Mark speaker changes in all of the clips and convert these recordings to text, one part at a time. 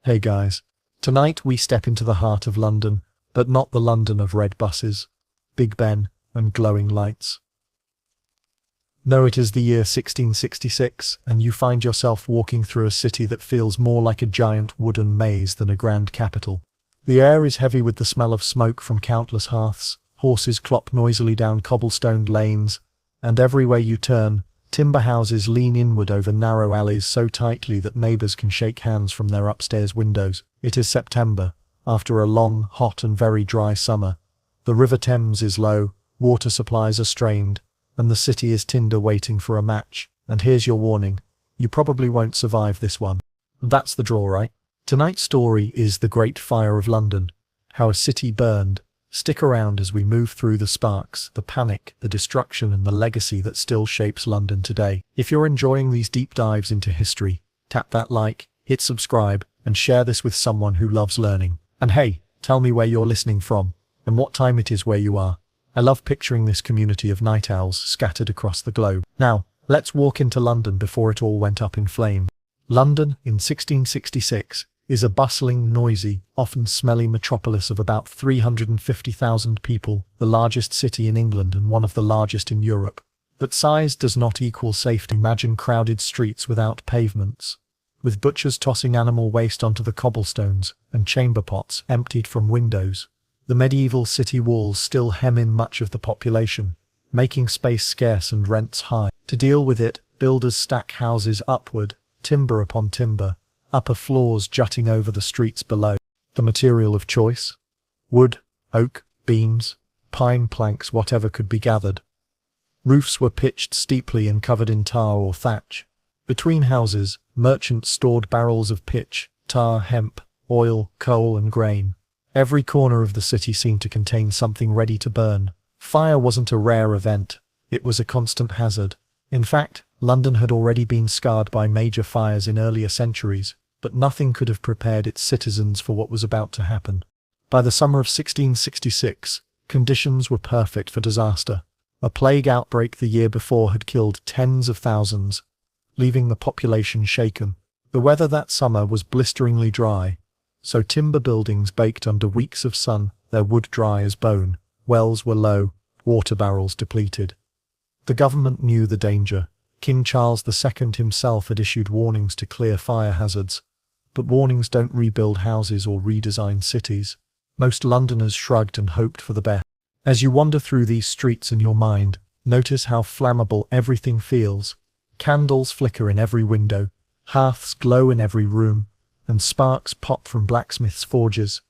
Speaker 1: Hey guys, tonight we step into the heart of London, but not the London of red buses, Big Ben, and glowing lights. No, it is the year 1666, and you find yourself walking through a city that feels more like a giant wooden maze than a grand capital. The air is heavy with the smell of smoke from countless hearths, horses clop noisily down cobblestoned lanes, and everywhere you turn, timber houses lean inward over narrow alleys so tightly that neighbours can shake hands from their upstairs windows. It is September, after a long, hot and very dry summer. The River Thames is low, water supplies are strained, and the city is tinder waiting for a match. And here's your warning, you probably won't survive this one. That's the draw, right? Tonight's story is The Great Fire of London, how a city burned. Stick around as we move through the sparks, the panic, the destruction and the legacy that still shapes London today. If you're enjoying these deep dives into history, tap that like, hit subscribe, and share this with someone who loves learning. And hey, tell me where you're listening from, and what time it is where you are. I love picturing this community of night owls scattered across the globe. Now, let's walk into London before it all went up in flames. London, in 1666, is a bustling, noisy, often smelly metropolis of about 350,000 people, the largest city in England and one of the largest in Europe. But size does not equal safety. Imagine crowded streets without pavements, with butchers tossing animal waste onto the cobblestones, and chamber pots emptied from windows. The medieval city walls still hem in much of the population, making space scarce and rents high. To deal with it, builders stack houses upward, timber upon timber, upper floors jutting over the streets below. The material of choice? Wood, oak, beams, pine planks, whatever could be gathered. Roofs were pitched steeply and covered in tar or thatch. Between houses, merchants stored barrels of pitch, tar, hemp, oil, coal and grain. Every corner of the city seemed to contain something ready to burn. Fire wasn't a rare event, it was a constant hazard. In fact, London had already been scarred by major fires in earlier centuries, but nothing could have prepared its citizens for what was about to happen. By the summer of 1666, conditions were perfect for disaster. A plague outbreak the year before had killed tens of thousands, leaving the population shaken. The weather that summer was blisteringly dry, so timber buildings baked under weeks of sun, their wood dry as bone, wells were low, water barrels depleted. The government knew the danger. King Charles II himself had issued warnings to clear fire hazards. But warnings don't rebuild houses or redesign cities. Most Londoners shrugged and hoped for the best. As you wander through these streets in your mind, notice how flammable everything feels. Candles flicker in every window, hearths glow in every room, and sparks pop from blacksmiths' forges.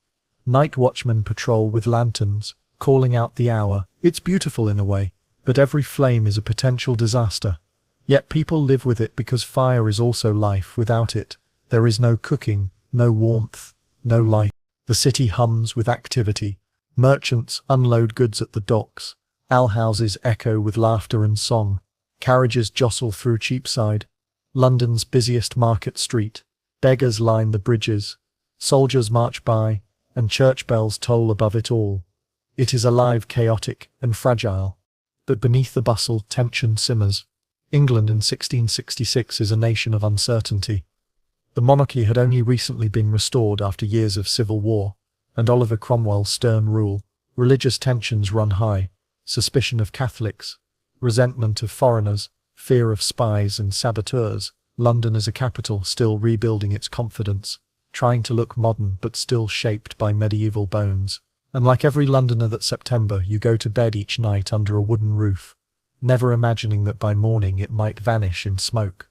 Speaker 1: Night watchmen patrol with lanterns, calling out the hour. It's beautiful in a way, but every flame is a potential disaster. Yet people live with it because fire is also life. Without it, there is no cooking, no warmth, no light. The city hums with activity. Merchants unload goods at the docks. Alehouses echo with laughter and song. Carriages jostle through Cheapside, London's busiest market street. Beggars line the bridges. Soldiers march by, and church bells toll above it all. It is alive, chaotic, and fragile. But beneath the bustle, tension simmers. England in 1666 is a nation of uncertainty. The monarchy had only recently been restored after years of civil war, and Oliver Cromwell's stern rule. Religious tensions run high, suspicion of Catholics, resentment of foreigners, fear of spies and saboteurs. London as a capital still rebuilding its confidence, trying to look modern but still shaped by medieval bones. And like every Londoner that September, you go to bed each night under a wooden roof, never imagining that by morning it might vanish in smoke.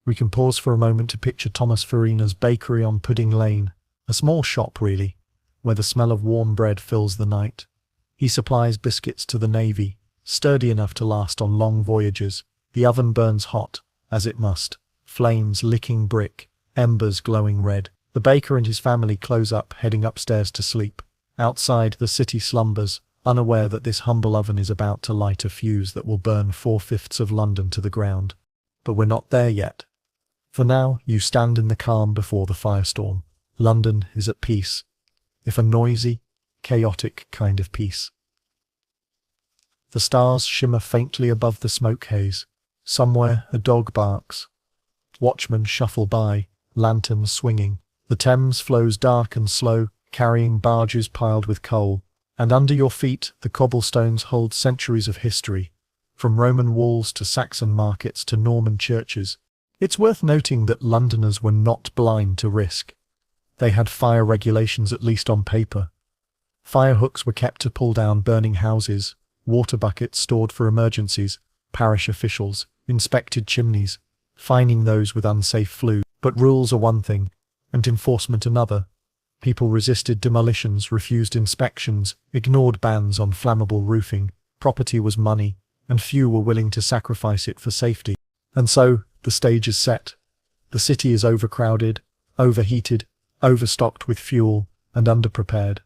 Speaker 1: We can pause for a moment to picture Thomas Farina's bakery on Pudding Lane, a small shop really, where the smell of warm bread fills the night. He supplies biscuits to the Navy, sturdy enough to last on long voyages. The oven burns hot, as it must, flames licking brick, embers glowing red. The baker and his family close up, heading upstairs to sleep. Outside, the city slumbers, unaware that this humble oven is about to light a fuse that will burn 4/5 of London to the ground. But we're not there yet. For now, you stand in the calm before the firestorm. London is at peace, if a noisy, chaotic kind of peace. The stars shimmer faintly above the smoke haze. Somewhere a dog barks. Watchmen shuffle by, lanterns swinging. The Thames flows dark and slow, carrying barges piled with coal, and under your feet the cobblestones hold centuries of history, from Roman walls to Saxon markets to Norman churches. It's worth noting that Londoners were not blind to risk. They had fire regulations, at least on paper. Fire hooks were kept to pull down burning houses, water buckets stored for emergencies, parish officials inspected chimneys, fining those with unsafe flue. But rules are one thing, and enforcement another. People resisted demolitions, refused inspections, ignored bans on flammable roofing. Property was money, and few were willing to sacrifice it for safety. And so, the stage is set. The city is overcrowded, overheated, overstocked with fuel, and underprepared.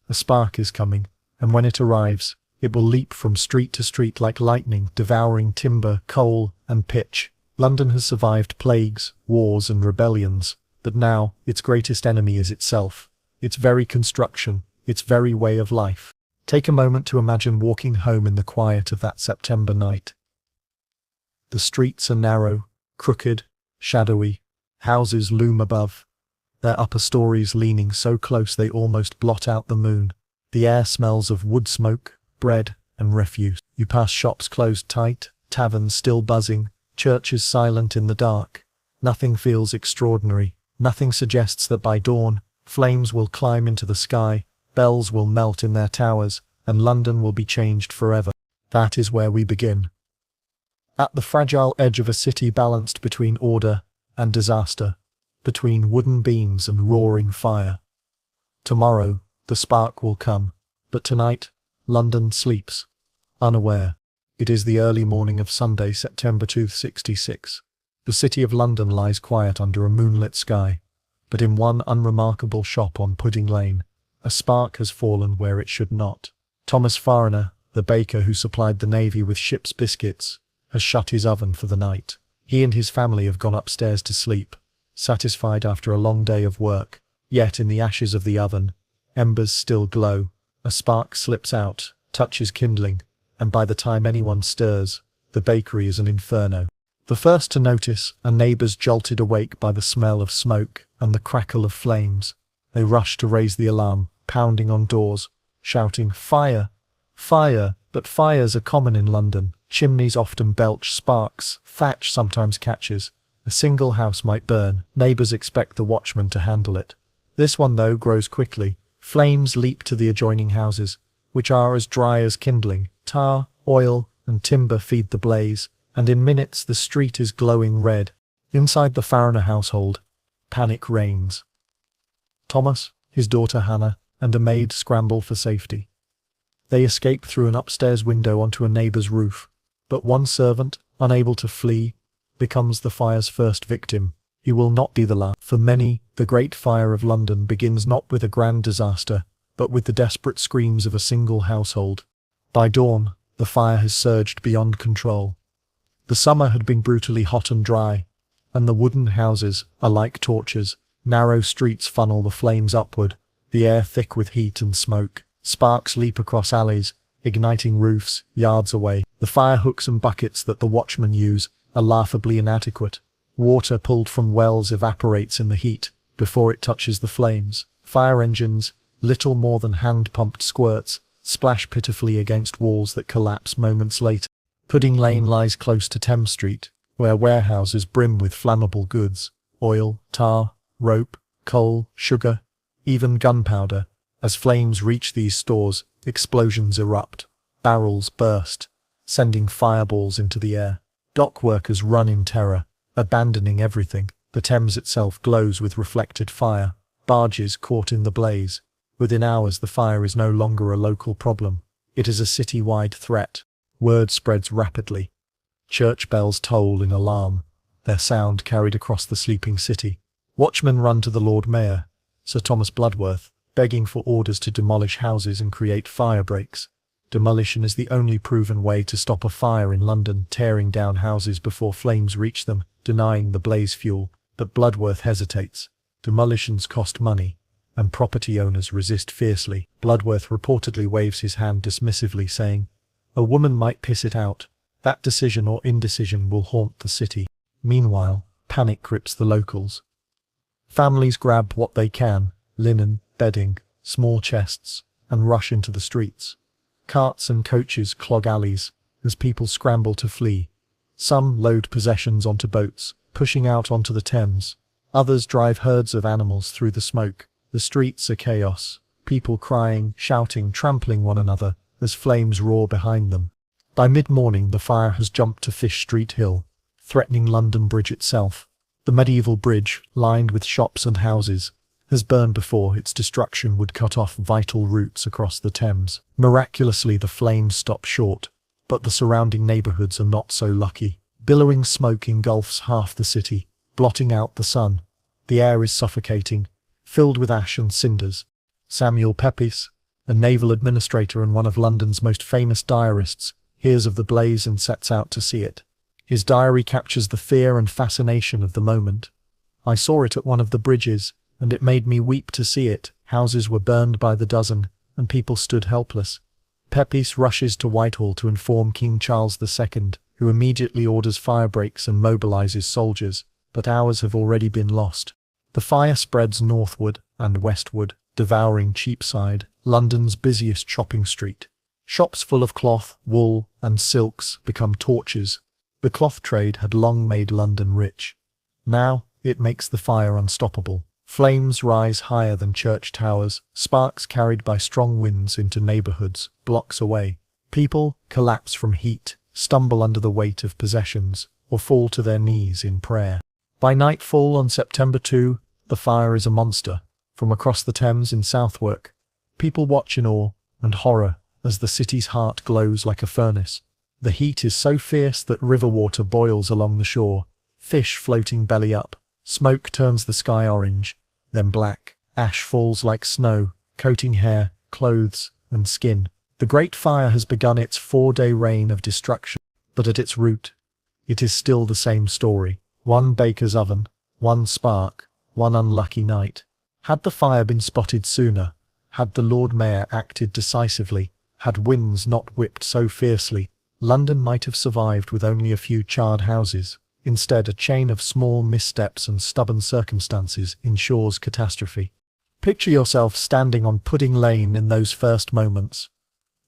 Speaker 1: A spark is coming, and when it arrives, it will leap from street to street like lightning, devouring timber, coal, and pitch. London has survived plagues, wars, and rebellions, but now, its greatest enemy is itself, its very construction, its very way of life. Take a moment to imagine walking home in the quiet of that September night. The streets are narrow, crooked, shadowy. Houses loom above, their upper stories leaning so close they almost blot out the moon. The air smells of wood smoke, bread, and refuse. You pass shops closed tight, taverns still buzzing, churches silent in the dark. Nothing feels extraordinary. Nothing suggests that by dawn, flames will climb into the sky, bells will melt in their towers, and London will be changed forever. That is where we begin. At the fragile edge of a city balanced between order and disaster, between wooden beams and roaring fire. Tomorrow, the spark will come, but tonight, London sleeps, unaware. It is the early morning of Sunday, September 266. The city of London lies quiet under a moonlit sky, but in one unremarkable shop on Pudding Lane, a spark has fallen where it should not. Thomas Fariner, the baker who supplied the Navy with ship's biscuits, has shut his oven for the night. He and his family have gone upstairs to sleep, satisfied after a long day of work. Yet in the ashes of the oven, embers still glow. A spark slips out, touches kindling, and by the time anyone stirs, the bakery is an inferno. The first to notice are neighbours jolted awake by the smell of smoke and the crackle of flames. They rush to raise the alarm, pounding on doors, shouting, "Fire! Fire!" But fires are common in London. Chimneys often belch sparks, thatch sometimes catches. A single house might burn. Neighbours expect the watchman to handle it. This one, though, grows quickly. Flames leap to the adjoining houses, which are as dry as kindling. Tar, oil, and timber feed the blaze, and in minutes the street is glowing red. Inside the Fariner household, panic reigns. Thomas, his daughter Hannah, and a maid scramble for safety. They escape through an upstairs window onto a neighbour's roof, but one servant, unable to flee, becomes the fire's first victim. He will not be the last. For many, the Great Fire of London begins not with a grand disaster, but with the desperate screams of a single household. By dawn, the fire has surged beyond control. The summer had been brutally hot and dry, and the wooden houses are like torches. Narrow streets funnel the flames upward, the air thick with heat and smoke. Sparks leap across alleys, igniting roofs, yards away. The fire hooks and buckets that the watchmen use are laughably inadequate. Water pulled from wells evaporates in the heat before it touches the flames. Fire engines, little more than hand-pumped squirts, splash pitifully against walls that collapse moments later. Pudding Lane lies close to Thames Street, where warehouses brim with flammable goods, oil, tar, rope, coal, sugar, even gunpowder. As flames reach these stores, explosions erupt, barrels burst, sending fireballs into the air. Dock workers run in terror, abandoning everything. The Thames itself glows with reflected fire, barges caught in the blaze. Within hours the fire is no longer a local problem. It is a city-wide threat. Word spreads rapidly. Church bells toll in alarm, their sound carried across the sleeping city. Watchmen run to the Lord Mayor, Sir Thomas Bloodworth, begging for orders to demolish houses and create fire breaks. Demolition is the only proven way to stop a fire in London, tearing down houses before flames reach them, denying the blaze fuel. But Bloodworth hesitates. Demolitions cost money, and property owners resist fiercely. Bloodworth reportedly waves his hand dismissively, saying, "A woman might piss it out. That decision or indecision will haunt the city." Meanwhile, panic grips the locals. Families grab what they can, linen, bedding, small chests, and rush into the streets. Carts and coaches clog alleys as people scramble to flee. Some load possessions onto boats, pushing out onto the Thames. Others drive herds of animals through the smoke. The streets are chaos, people crying, shouting, trampling one another as flames roar behind them. By mid-morning, the fire has jumped to Fish Street Hill, threatening London Bridge itself. The medieval bridge, lined with shops and houses, has burned before its destruction would cut off vital routes across the Thames. Miraculously, the flames stop short, but the surrounding neighbourhoods are not so lucky. Billowing smoke engulfs half the city, blotting out the sun. The air is suffocating, filled with ash and cinders. Samuel Pepys, a naval administrator and one of London's most famous diarists, hears of the blaze and sets out to see it. His diary captures the fear and fascination of the moment. "I saw it at one of the bridges, and it made me weep to see it. Houses were burned by the dozen, and people stood helpless." Pepys rushes to Whitehall to inform King Charles II, who immediately orders fire breaks and mobilises soldiers, but hours have already been lost. The fire spreads northward and westward, devouring Cheapside, London's busiest shopping street. Shops full of cloth, wool, and silks become torches. The cloth trade had long made London rich. Now, it makes the fire unstoppable. Flames rise higher than church towers, sparks carried by strong winds into neighbourhoods, blocks away. People collapse from heat, stumble under the weight of possessions, or fall to their knees in prayer. By nightfall on September 2, the fire is a monster. From across the Thames in Southwark, people watch in awe and horror as the city's heart glows like a furnace. The heat is so fierce that river water boils along the shore, fish floating belly up. Smoke turns the sky orange, then black. Ash falls like snow, coating hair, clothes, and skin. The Great Fire has begun its 4-day reign of destruction, but at its root, it is still the same story. One baker's oven, one spark, one unlucky night. Had the fire been spotted sooner, had the Lord Mayor acted decisively, had winds not whipped so fiercely, London might have survived with only a few charred houses. Instead, a chain of small missteps and stubborn circumstances ensures catastrophe. Picture yourself standing on Pudding Lane in those first moments.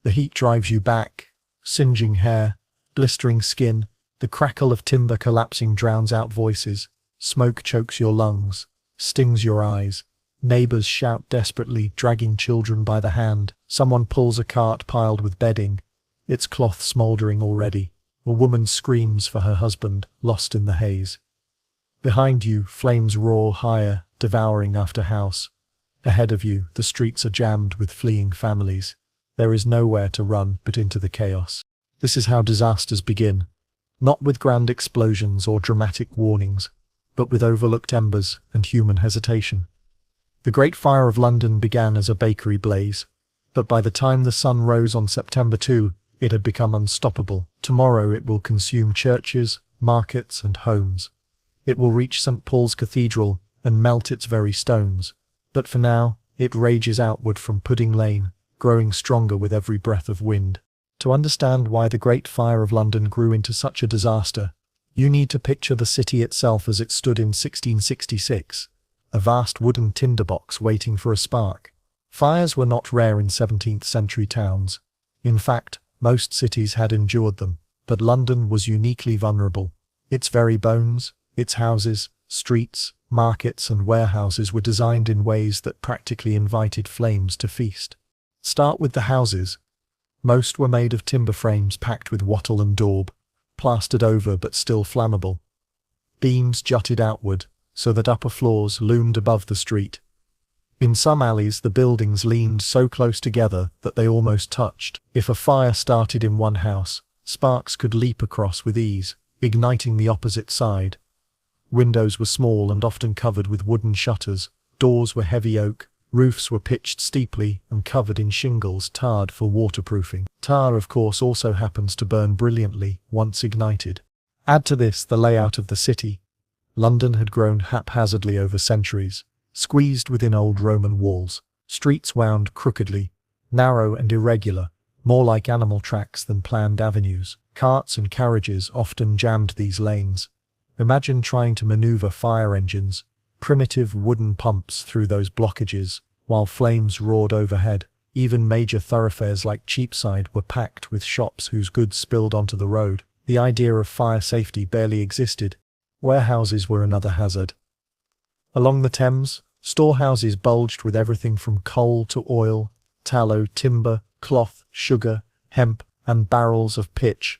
Speaker 1: The heat drives you back, singeing hair, blistering skin. The crackle of timber collapsing drowns out voices. Smoke chokes your lungs, stings your eyes. Neighbours shout desperately, dragging children by the hand. Someone pulls a cart piled with bedding, its cloth smouldering already. A woman screams for her husband, lost in the haze. Behind you, flames roar higher, devouring after house. Ahead of you, the streets are jammed with fleeing families. There is nowhere to run but into the chaos. This is how disasters begin. Not with grand explosions or dramatic warnings, but with overlooked embers and human hesitation. The Great Fire of London began as a bakery blaze, but by the time the sun rose on September 2, it had become unstoppable. Tomorrow it will consume churches, markets, and homes. It will reach St. Paul's Cathedral and melt its very stones. But for now, it rages outward from Pudding Lane, growing stronger with every breath of wind. To understand why the Great Fire of London grew into such a disaster, you need to picture the city itself as it stood in 1666, a vast wooden tinderbox waiting for a spark. Fires were not rare in 17th century towns. In fact, most cities had endured them, but London was uniquely vulnerable. Its very bones, its houses, streets, markets and warehouses were designed in ways that practically invited flames to feast. Start with the houses. Most were made of timber frames packed with wattle and daub, plastered over but still flammable. Beams jutted outward, so that upper floors loomed above the street. In some alleys, the buildings leaned so close together that they almost touched. If a fire started in one house, sparks could leap across with ease, igniting the opposite side. Windows were small and often covered with wooden shutters. Doors were heavy oak. Roofs were pitched steeply and covered in shingles tarred for waterproofing. Tar, of course, also happens to burn brilliantly once ignited. Add to this the layout of the city. London had grown haphazardly over centuries, squeezed within old Roman walls. Streets wound crookedly, narrow and irregular, more like animal tracks than planned avenues. Carts and carriages often jammed these lanes. Imagine trying to maneuver fire engines, primitive wooden pumps through those blockages, while flames roared overhead. Even major thoroughfares like Cheapside were packed with shops whose goods spilled onto the road. The idea of fire safety barely existed. Warehouses were another hazard. Along the Thames, storehouses bulged with everything from coal to oil, tallow, timber, cloth, sugar, hemp, and barrels of pitch.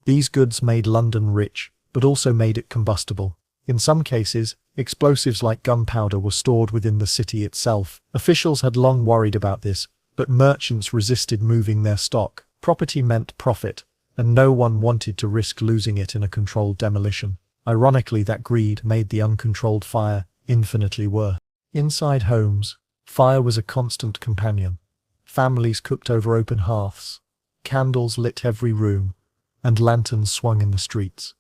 Speaker 1: These goods made London rich, but also made it combustible. In some cases, explosives like gunpowder were stored within the city itself. Officials had long worried about this, but merchants resisted moving their stock. Property meant profit, and no one wanted to risk losing it in a controlled demolition. Ironically, that greed made the uncontrolled fire infinitely worse. Inside homes, fire was a constant companion. Families cooked over open hearths, candles lit every room, and lanterns swung in the streets.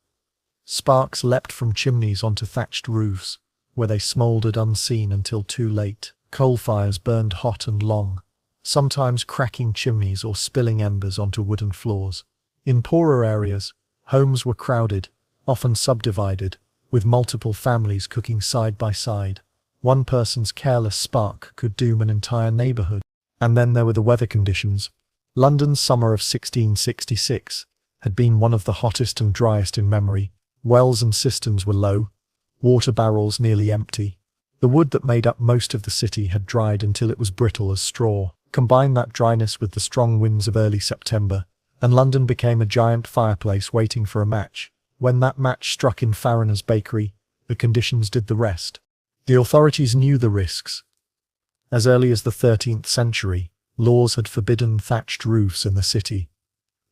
Speaker 1: Sparks leapt from chimneys onto thatched roofs, where they smouldered unseen until too late. Coal fires burned hot and long, sometimes cracking chimneys or spilling embers onto wooden floors. In poorer areas, homes were crowded, often subdivided, with multiple families cooking side by side. One person's careless spark could doom an entire neighborhood. And then there were the weather conditions. London's summer of 1666 had been one of the hottest and driest in memory. Wells and cisterns were low, water barrels nearly empty. The wood that made up most of the city had dried until it was brittle as straw. Combine that dryness with the strong winds of early September, and London became a giant fireplace waiting for a match. When that match struck in Farriner's bakery, the conditions did the rest. The authorities knew the risks. As early as the 13th century, laws had forbidden thatched roofs in the city,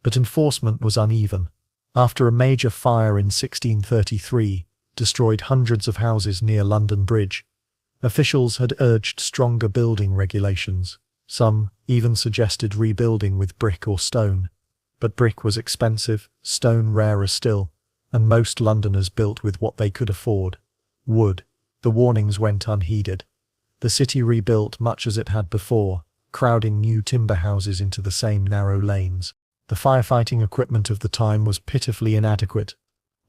Speaker 1: but enforcement was uneven. After a major fire in 1633 destroyed hundreds of houses near London Bridge, officials had urged stronger building regulations. Some even suggested rebuilding with brick or stone. But brick was expensive, stone rarer still, and most Londoners built with what they could afford: wood. The warnings went unheeded. The city rebuilt much as it had before, crowding new timber houses into the same narrow lanes. The firefighting equipment of the time was pitifully inadequate.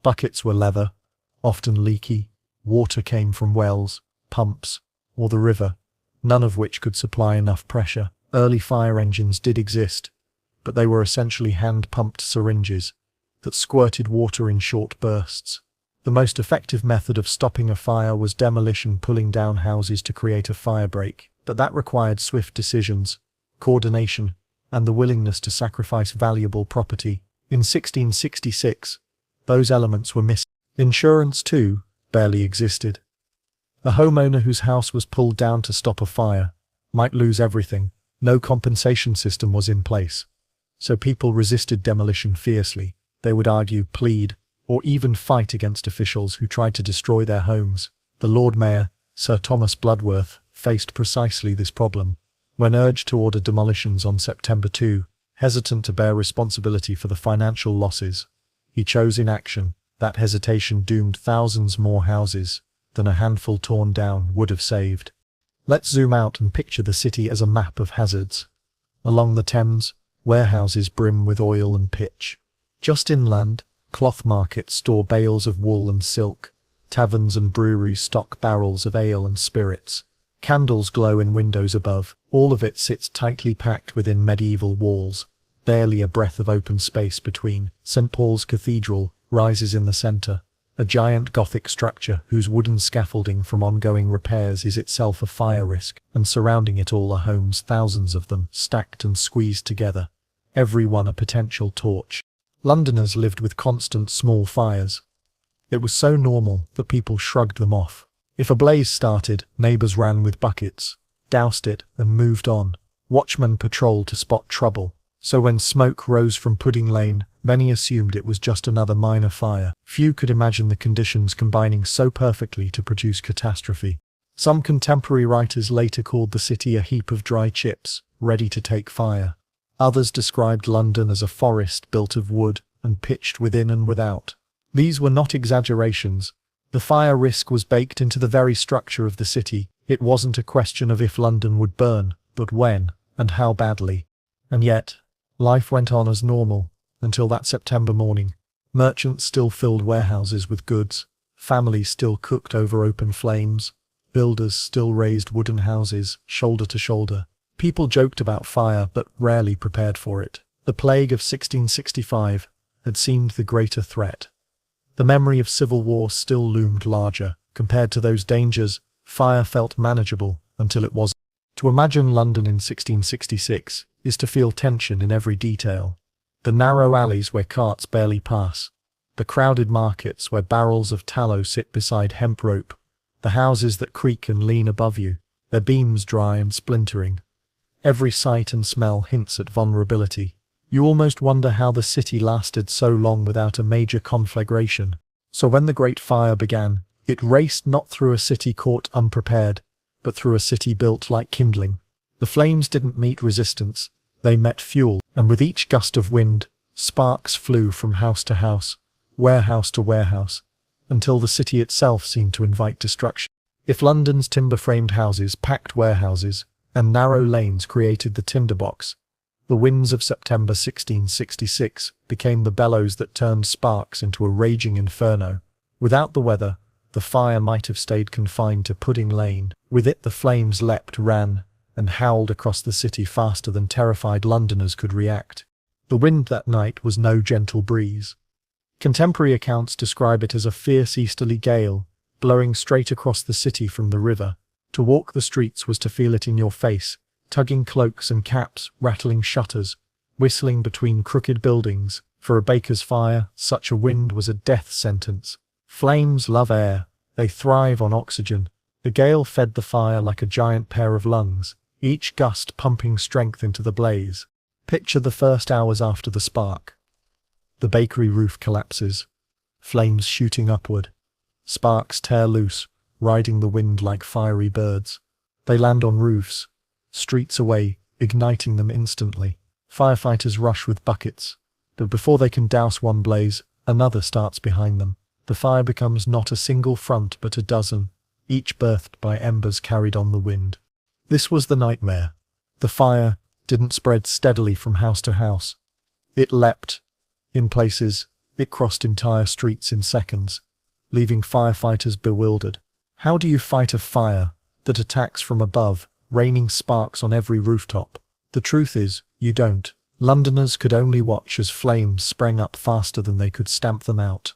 Speaker 1: Buckets were leather, often leaky. Water came from wells, pumps, or the river, none of which could supply enough pressure. Early fire engines did exist, but they were essentially hand-pumped syringes that squirted water in short bursts. The most effective method of stopping a fire was demolition, pulling down houses to create a fire break, but that required swift decisions, coordination, and the willingness to sacrifice valuable property. In 1666, those elements were missing. Insurance, too, barely existed. A homeowner whose house was pulled down to stop a fire might lose everything. No compensation system was in place, so people resisted demolition fiercely. They would argue, plead, or even fight against officials who tried to destroy their homes. The Lord Mayor, Sir Thomas Bloodworth, faced precisely this problem. When urged to order demolitions on September 2, hesitant to bear responsibility for the financial losses, he chose inaction. That hesitation doomed thousands more houses than a handful torn down would have saved. Let's zoom out and picture the city as a map of hazards. Along the Thames, warehouses brim with oil and pitch. Just inland, cloth markets store bales of wool and silk. Taverns and breweries stock barrels of ale and spirits. Candles glow in windows above. All of it sits tightly packed within medieval walls. Barely a breath of open space between. St. Paul's Cathedral rises in the centre, a giant Gothic structure whose wooden scaffolding from ongoing repairs is itself a fire risk, and surrounding it all are homes, thousands of them, stacked and squeezed together, every one a potential torch. Londoners lived with constant small fires. It was so normal that people shrugged them off. If a blaze started, neighbours ran with buckets, doused it, and moved on. Watchmen patrolled to spot trouble. So when smoke rose from Pudding Lane, many assumed it was just another minor fire. Few could imagine the conditions combining so perfectly to produce catastrophe. Some contemporary writers later called the city a heap of dry chips, ready to take fire. Others described London as a forest built of wood and pitched within and without. These were not exaggerations. The fire risk was baked into the very structure of the city. It wasn't a question of if London would burn, but when, and how badly. And yet, life went on as normal, until that September morning. Merchants still filled warehouses with goods. Families still cooked over open flames. Builders still raised wooden houses, shoulder to shoulder. People joked about fire but rarely prepared for it. The plague of 1665 had seemed the greater threat. The memory of civil war still loomed larger. Compared to those dangers, fire felt manageable until it wasn't. To imagine London in 1666 is to feel tension in every detail. The narrow alleys where carts barely pass. The crowded markets where barrels of tallow sit beside hemp rope. The houses that creak and lean above you, their beams dry and splintering. Every sight and smell hints at vulnerability. You almost wonder how the city lasted so long without a major conflagration. So when the Great Fire began, it raced not through a city caught unprepared, but through a city built like kindling. The flames didn't meet resistance, they met fuel, and with each gust of wind, sparks flew from house to house, warehouse to warehouse, until the city itself seemed to invite destruction. If London's timber-framed houses, packed warehouses, and narrow lanes created the tinderbox, the winds of September 1666 became the bellows that turned sparks into a raging inferno. Without the weather, the fire might have stayed confined to Pudding Lane. With it the flames leapt, ran, and howled across the city faster than terrified Londoners could react. The wind that night was no gentle breeze. Contemporary accounts describe it as a fierce easterly gale, blowing straight across the city from the river. To walk the streets was to feel it in your face, tugging cloaks and caps, rattling shutters, whistling between crooked buildings. For a baker's fire, such a wind was a death sentence. Flames love air, they thrive on oxygen. The gale fed the fire like a giant pair of lungs, each gust pumping strength into the blaze. Picture the first hours after the spark. The bakery roof collapses, flames shooting upward. Sparks tear loose, riding the wind like fiery birds. They land on roofs, streets away, igniting them instantly. Firefighters rush with buckets, but before they can douse one blaze, another starts behind them. The fire becomes not a single front but a dozen, each birthed by embers carried on the wind. This was the nightmare. The fire didn't spread steadily from house to house. It leapt. In places, it crossed entire streets in seconds, leaving firefighters bewildered. How do you fight a fire that attacks from above, raining sparks on every rooftop? The truth is, you don't. Londoners could only watch as flames sprang up faster than they could stamp them out.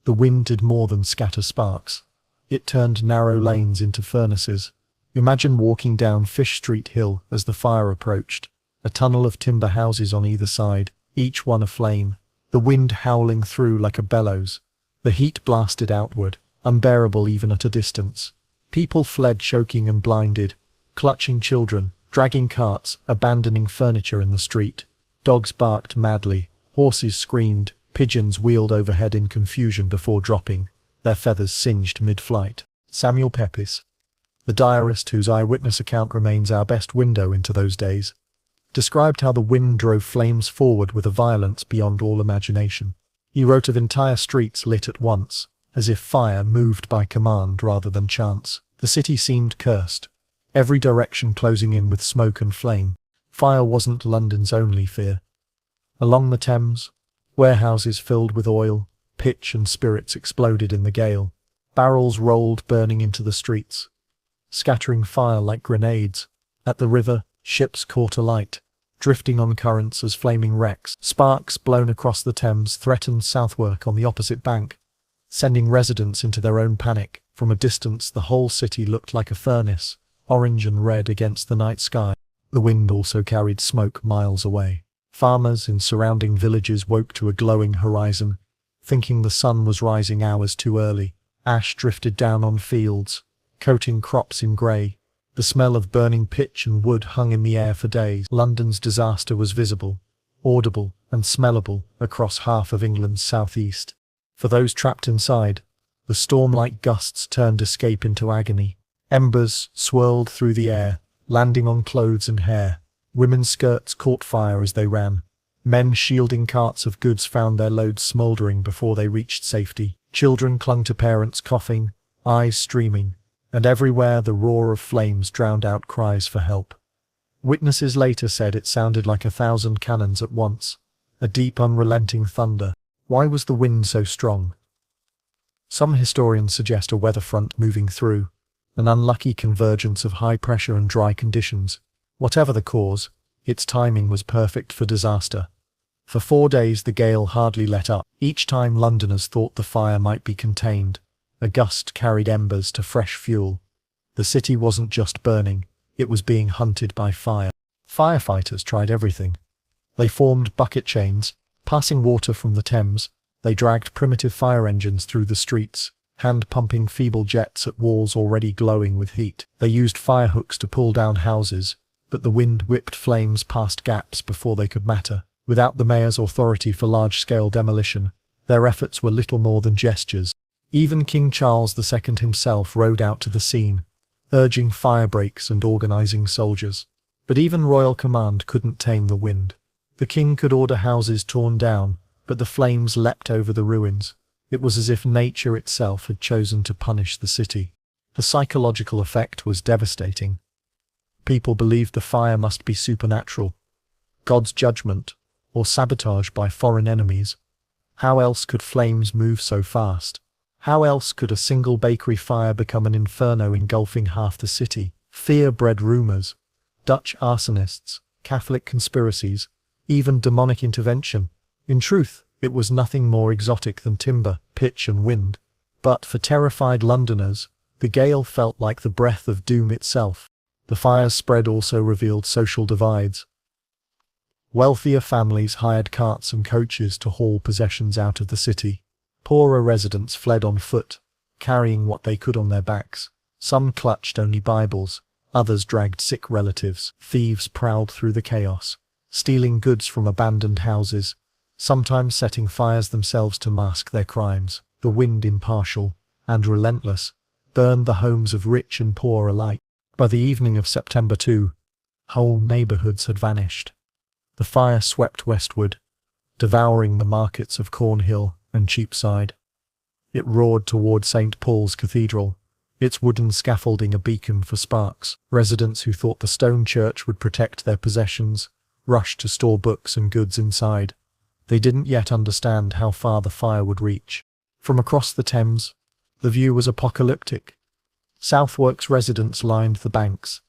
Speaker 1: The wind did more than scatter sparks. It turned narrow lanes into furnaces. Imagine walking down Fish Street Hill as the fire approached. A tunnel of timber houses on either side, each one aflame. The wind howling through like a bellows. The heat blasted outward, unbearable even at a distance. People fled choking and blinded, clutching children, dragging carts, abandoning furniture in the street. Dogs barked madly, horses screamed, pigeons wheeled overhead in confusion before dropping, their feathers singed mid-flight. Samuel Pepys, the diarist whose eyewitness account remains our best window into those days, described how the wind drove flames forward with a violence beyond all imagination. He wrote of entire streets lit at once, as if fire moved by command rather than chance. The city seemed cursed, every direction closing in with smoke and flame. Fire wasn't London's only fear. Along the Thames, warehouses filled with oil, pitch and spirits exploded in the gale. Barrels rolled burning into the streets, scattering fire like grenades. At the river, ships caught alight, drifting on currents as flaming wrecks. Sparks blown across the Thames threatened Southwark on the opposite bank, sending residents into their own panic. From a distance, the whole city looked like a furnace, orange and red against the night sky. The wind also carried smoke miles away. Farmers in surrounding villages woke to a glowing horizon, thinking the sun was rising hours too early. Ash drifted down on fields, coating crops in grey. The smell of burning pitch and wood hung in the air for days. London's disaster was visible, audible, and smellable across half of England's southeast. For those trapped inside, the storm-like gusts turned escape into agony. Embers swirled through the air, landing on clothes and hair. Women's skirts caught fire as they ran. Men shielding carts of goods found their loads smouldering before they reached safety. Children clung to parents coughing, eyes streaming, and everywhere the roar of flames drowned out cries for help. Witnesses later said it sounded like 1,000 cannons at once, a deep unrelenting thunder. Why was the wind so strong? Some historians suggest a weather front moving through, an unlucky convergence of high pressure and dry conditions. Whatever the cause, its timing was perfect for disaster. For 4 days the gale hardly let up. Each time Londoners thought the fire might be contained, a gust carried embers to fresh fuel. The city wasn't just burning, it was being hunted by fire. Firefighters tried everything. They formed bucket chains, passing water from the Thames. They dragged primitive fire engines through the streets, hand-pumping feeble jets at walls already glowing with heat. They used fire hooks to pull down houses, but the wind whipped flames past gaps before they could matter. Without the mayor's authority for large-scale demolition, their efforts were little more than gestures. Even King Charles II himself rode out to the scene, urging fire breaks and organizing soldiers. But even royal command couldn't tame the wind. The king could order houses torn down, but the flames leapt over the ruins. It was as if nature itself had chosen to punish the city. The psychological effect was devastating. People believed the fire must be supernatural, God's judgment, or sabotage by foreign enemies. How else could flames move so fast? How else could a single bakery fire become an inferno engulfing half the city? Fear bred rumors, Dutch arsonists, Catholic conspiracies, even demonic intervention. In truth, it was nothing more exotic than timber, pitch and wind. But for terrified Londoners, the gale felt like the breath of doom itself. The fire's spread also revealed social divides. Wealthier families hired carts and coaches to haul possessions out of the city. Poorer residents fled on foot, carrying what they could on their backs. Some clutched only Bibles, others dragged sick relatives. Thieves prowled through the chaos, stealing goods from abandoned houses, sometimes setting fires themselves to mask their crimes. The wind, impartial and relentless, burned the homes of rich and poor alike. By the evening of September 2, whole neighborhoods had vanished. The fire swept westward, devouring the markets of Cornhill and Cheapside. It roared toward St. Paul's Cathedral, its wooden scaffolding a beacon for sparks. Residents who thought the stone church would protect their possessions rushed to store books and goods inside. They didn't yet understand how far the fire would reach. From across the Thames, the view was apocalyptic. Southwark's residents lined the banks,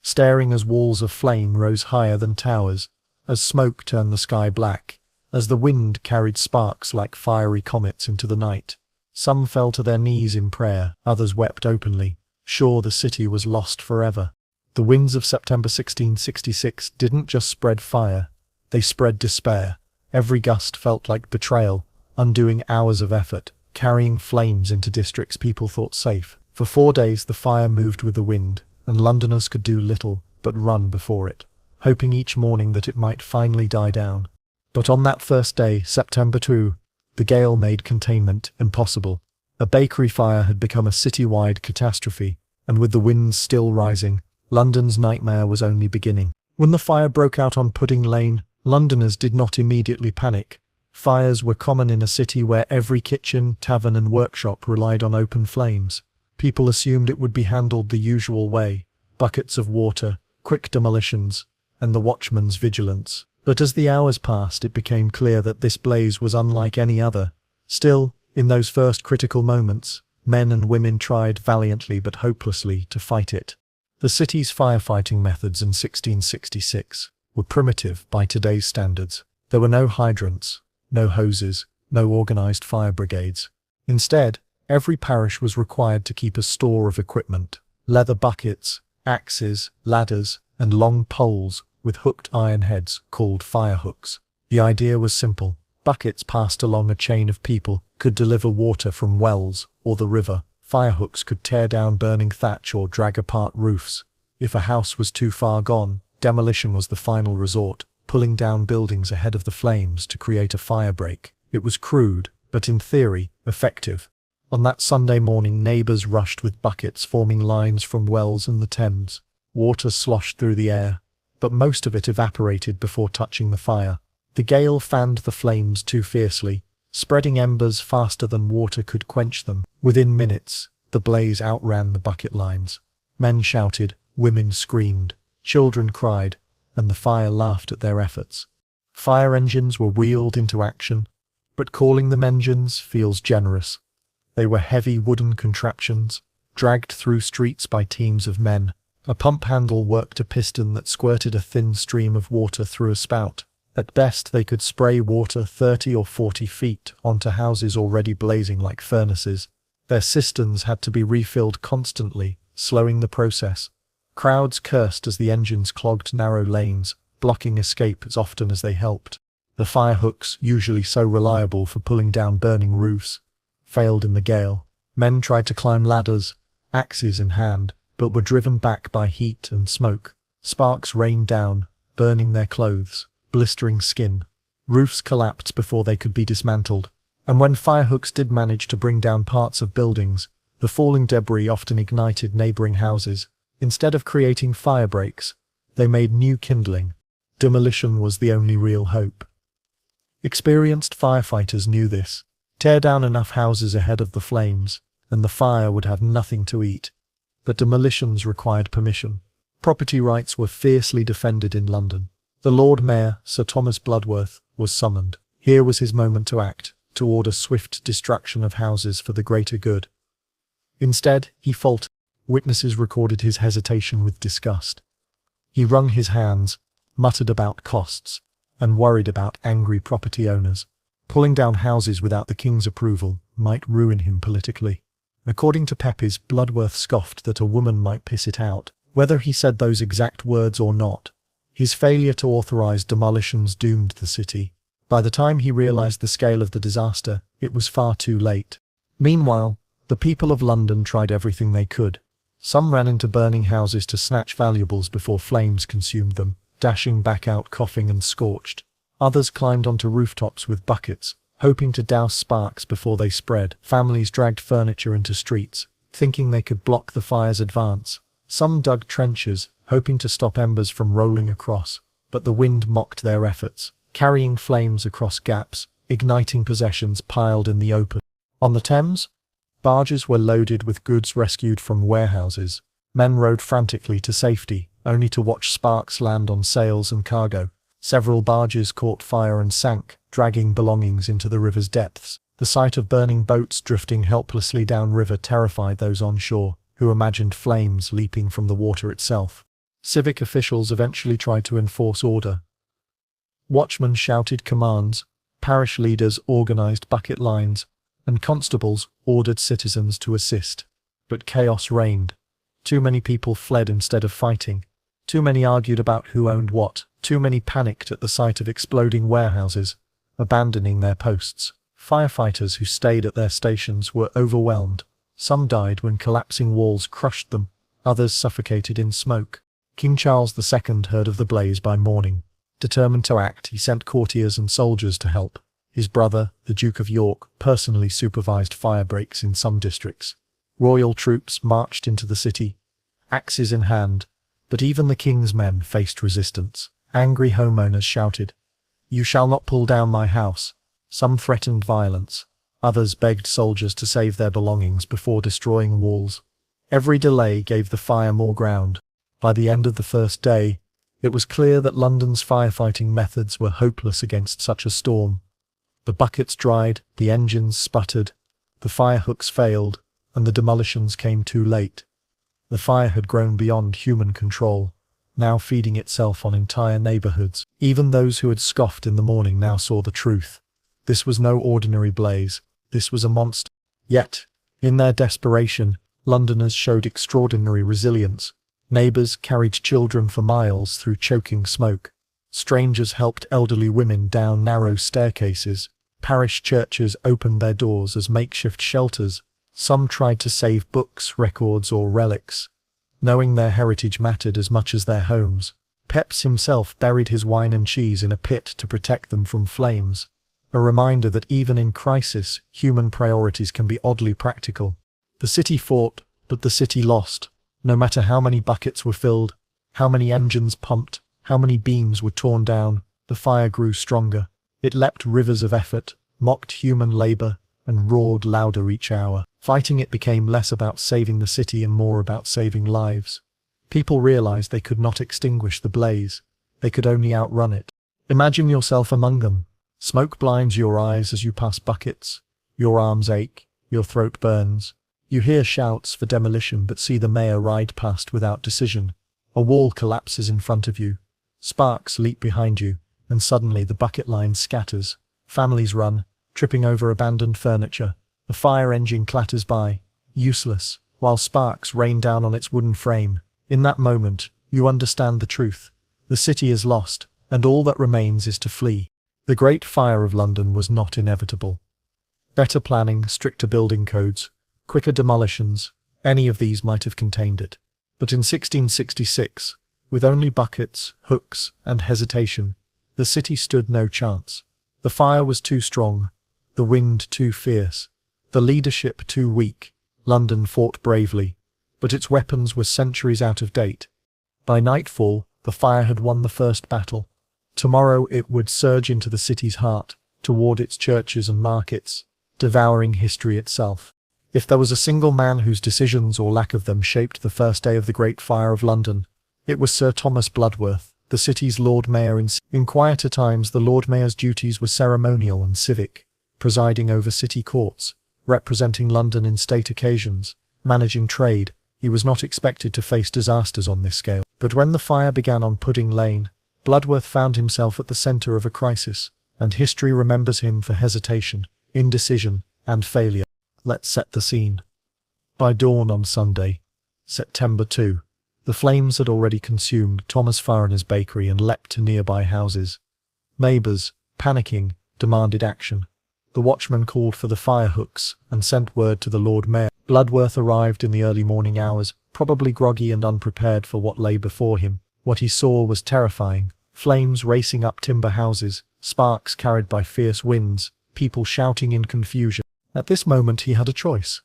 Speaker 1: staring as walls of flame rose higher than towers, as smoke turned the sky black, as the wind carried sparks like fiery comets into the night. Some fell to their knees in prayer, others wept openly, sure the city was lost forever. The winds of September 1666 didn't just spread fire, they spread despair. Every gust felt like betrayal, undoing hours of effort, carrying flames into districts people thought safe. For 4 days the fire moved with the wind, and Londoners could do little but run before it, hoping each morning that it might finally die down. But on that first day, September 2, the gale made containment impossible. A bakery fire had become a city-wide catastrophe, and with the winds still rising, London's nightmare was only beginning. When the fire broke out on Pudding Lane, Londoners did not immediately panic. Fires were common in a city where every kitchen, tavern and workshop relied on open flames. People assumed it would be handled the usual way, buckets of water, quick demolitions, and the watchman's vigilance. But as the hours passed, it became clear that this blaze was unlike any other. Still, in those first critical moments, men and women tried valiantly but hopelessly to fight it. The city's firefighting methods in 1666 were primitive by today's standards. There were no hydrants, no hoses, no organized fire brigades. Instead, every parish was required to keep a store of equipment: leather buckets, axes, ladders, and long poles with hooked iron heads called fire hooks. The idea was simple. Buckets passed along a chain of people could deliver water from wells or the river. Fire hooks could tear down burning thatch or drag apart roofs. If a house was too far gone, demolition was the final resort, pulling down buildings ahead of the flames to create a fire break. It was crude, but in theory, effective. On that Sunday morning, neighbours rushed with buckets, forming lines from wells in the Thames. Water sloshed through the air, but most of it evaporated before touching the fire. The gale fanned the flames too fiercely, spreading embers faster than water could quench them. Within minutes, the blaze outran the bucket lines. Men shouted, women screamed, children cried, and the fire laughed at their efforts. Fire engines were wheeled into action, but calling them engines feels generous. They were heavy wooden contraptions, dragged through streets by teams of men. A pump handle worked a piston that squirted a thin stream of water through a spout. At best, they could spray water 30 or 40 feet onto houses already blazing like furnaces. Their cisterns had to be refilled constantly, slowing the process. Crowds cursed as the engines clogged narrow lanes, blocking escape as often as they helped. The fire hooks, usually so reliable for pulling down burning roofs, failed in the gale. Men tried to climb ladders, axes in hand, but were driven back by heat and smoke. Sparks rained down, burning their clothes, blistering skin. Roofs collapsed before they could be dismantled. And when firehooks did manage to bring down parts of buildings, the falling debris often ignited neighboring houses. Instead of creating fire breaks, they made new kindling. Demolition was the only real hope. Experienced firefighters knew this. Tear down enough houses ahead of the flames, and the fire would have nothing to eat. But demolitions required permission. Property rights were fiercely defended in London. The Lord Mayor, Sir Thomas Bloodworth, was summoned. Here was his moment to act, to order swift destruction of houses for the greater good. Instead, he faltered. Witnesses recorded his hesitation with disgust. He wrung his hands, muttered about costs, and worried about angry property owners. Pulling down houses without the king's approval might ruin him politically. According to Pepys, Bloodworth scoffed that a woman might piss it out. Whether he said those exact words or not, his failure to authorize demolitions doomed the city. By the time he realized the scale of the disaster, it was far too late. Meanwhile, the people of London tried everything they could. Some ran into burning houses to snatch valuables before flames consumed them, dashing back out coughing and scorched. Others climbed onto rooftops with buckets, hoping to douse sparks before they spread. Families dragged furniture into streets, thinking they could block the fire's advance. Some dug trenches, hoping to stop embers from rolling across, but the wind mocked their efforts, carrying flames across gaps, igniting possessions piled in the open. On the Thames, barges were loaded with goods rescued from warehouses. Men rowed frantically to safety, only to watch sparks land on sails and cargo. Several barges caught fire and sank, dragging belongings into the river's depths. The sight of burning boats drifting helplessly downriver terrified those on shore, who imagined flames leaping from the water itself. Civic officials eventually tried to enforce order. Watchmen shouted commands, parish leaders organized bucket lines, and constables ordered citizens to assist. But chaos reigned. Too many people fled instead of fighting. Too many argued about who owned what. Too many panicked at the sight of exploding warehouses, abandoning their posts. Firefighters who stayed at their stations were overwhelmed. Some died when collapsing walls crushed them. Others suffocated in smoke. King Charles II heard of the blaze by morning. Determined to act, he sent courtiers and soldiers to help. His brother, the Duke of York, personally supervised fire breaks in some districts. Royal troops marched into the city, axes in hand, but even the king's men faced resistance. Angry homeowners shouted, "You shall not pull down my house." Some threatened violence. Others begged soldiers to save their belongings before destroying walls. Every delay gave the fire more ground. By the end of the first day, it was clear that London's firefighting methods were hopeless against such a storm. The buckets dried, the engines sputtered, the firehooks failed, and the demolitions came too late. The fire had grown beyond human control, now feeding itself on entire neighborhoods. Even those who had scoffed in the morning now saw the truth. This was no ordinary blaze. This was a monster. Yet, in their desperation, Londoners showed extraordinary resilience. Neighbors carried children for miles through choking smoke. Strangers helped elderly women down narrow staircases. Parish churches opened their doors as makeshift shelters. Some tried to save books, records, or relics, knowing their heritage mattered as much as their homes. Pepys himself buried his wine and cheese in a pit to protect them from flames. A reminder that even in crisis, human priorities can be oddly practical. The city fought, but the city lost. No matter how many buckets were filled, how many engines pumped, how many beams were torn down, the fire grew stronger. It leapt rivers of effort, mocked human labor, and roared louder each hour. Fighting it became less about saving the city and more about saving lives. People realized they could not extinguish the blaze. They could only outrun it. Imagine yourself among them. Smoke blinds your eyes as you pass buckets. Your arms ache. your throat burns. You hear shouts for demolition but see the mayor ride past without decision. A wall collapses in front of you. Sparks leap behind you, and suddenly the bucket line scatters. Families run, tripping over abandoned furniture. A fire engine clatters by, useless, while sparks rain down on its wooden frame. In that moment, you understand the truth. The city is lost, and all that remains is to flee. The Great Fire of London was not inevitable. Better planning, stricter building codes, quicker demolitions, any of these might have contained it. But in 1666, with only buckets, hooks, and hesitation, the city stood no chance. The fire was too strong, the wind too fierce, the leadership too weak. London fought bravely, but its weapons were centuries out of date. By nightfall, the fire had won the first battle. Tomorrow it would surge into the city's heart, toward its churches and markets, devouring history itself. If there was a single man whose decisions or lack of them shaped the first day of the Great Fire of London, it was Sir Thomas Bloodworth, the city's Lord Mayor. In quieter times, the Lord Mayor's duties were ceremonial and civic, presiding over city courts, representing London in state occasions, managing trade. He was not expected to face disasters on this scale. But when the fire began on Pudding Lane, Bloodworth found himself at the centre of a crisis, and history remembers him for hesitation, indecision, and failure. Let's set the scene. By dawn on Sunday, September 2, the flames had already consumed Thomas Farriner's bakery and leapt to nearby houses. Neighbours, panicking, demanded action. The watchman called for the fire hooks and sent word to the Lord Mayor. Bloodworth arrived in the early morning hours, probably groggy and unprepared for what lay before him. What he saw was terrifying. Flames racing up timber houses, sparks carried by fierce winds, people shouting in confusion. At this moment he had a choice.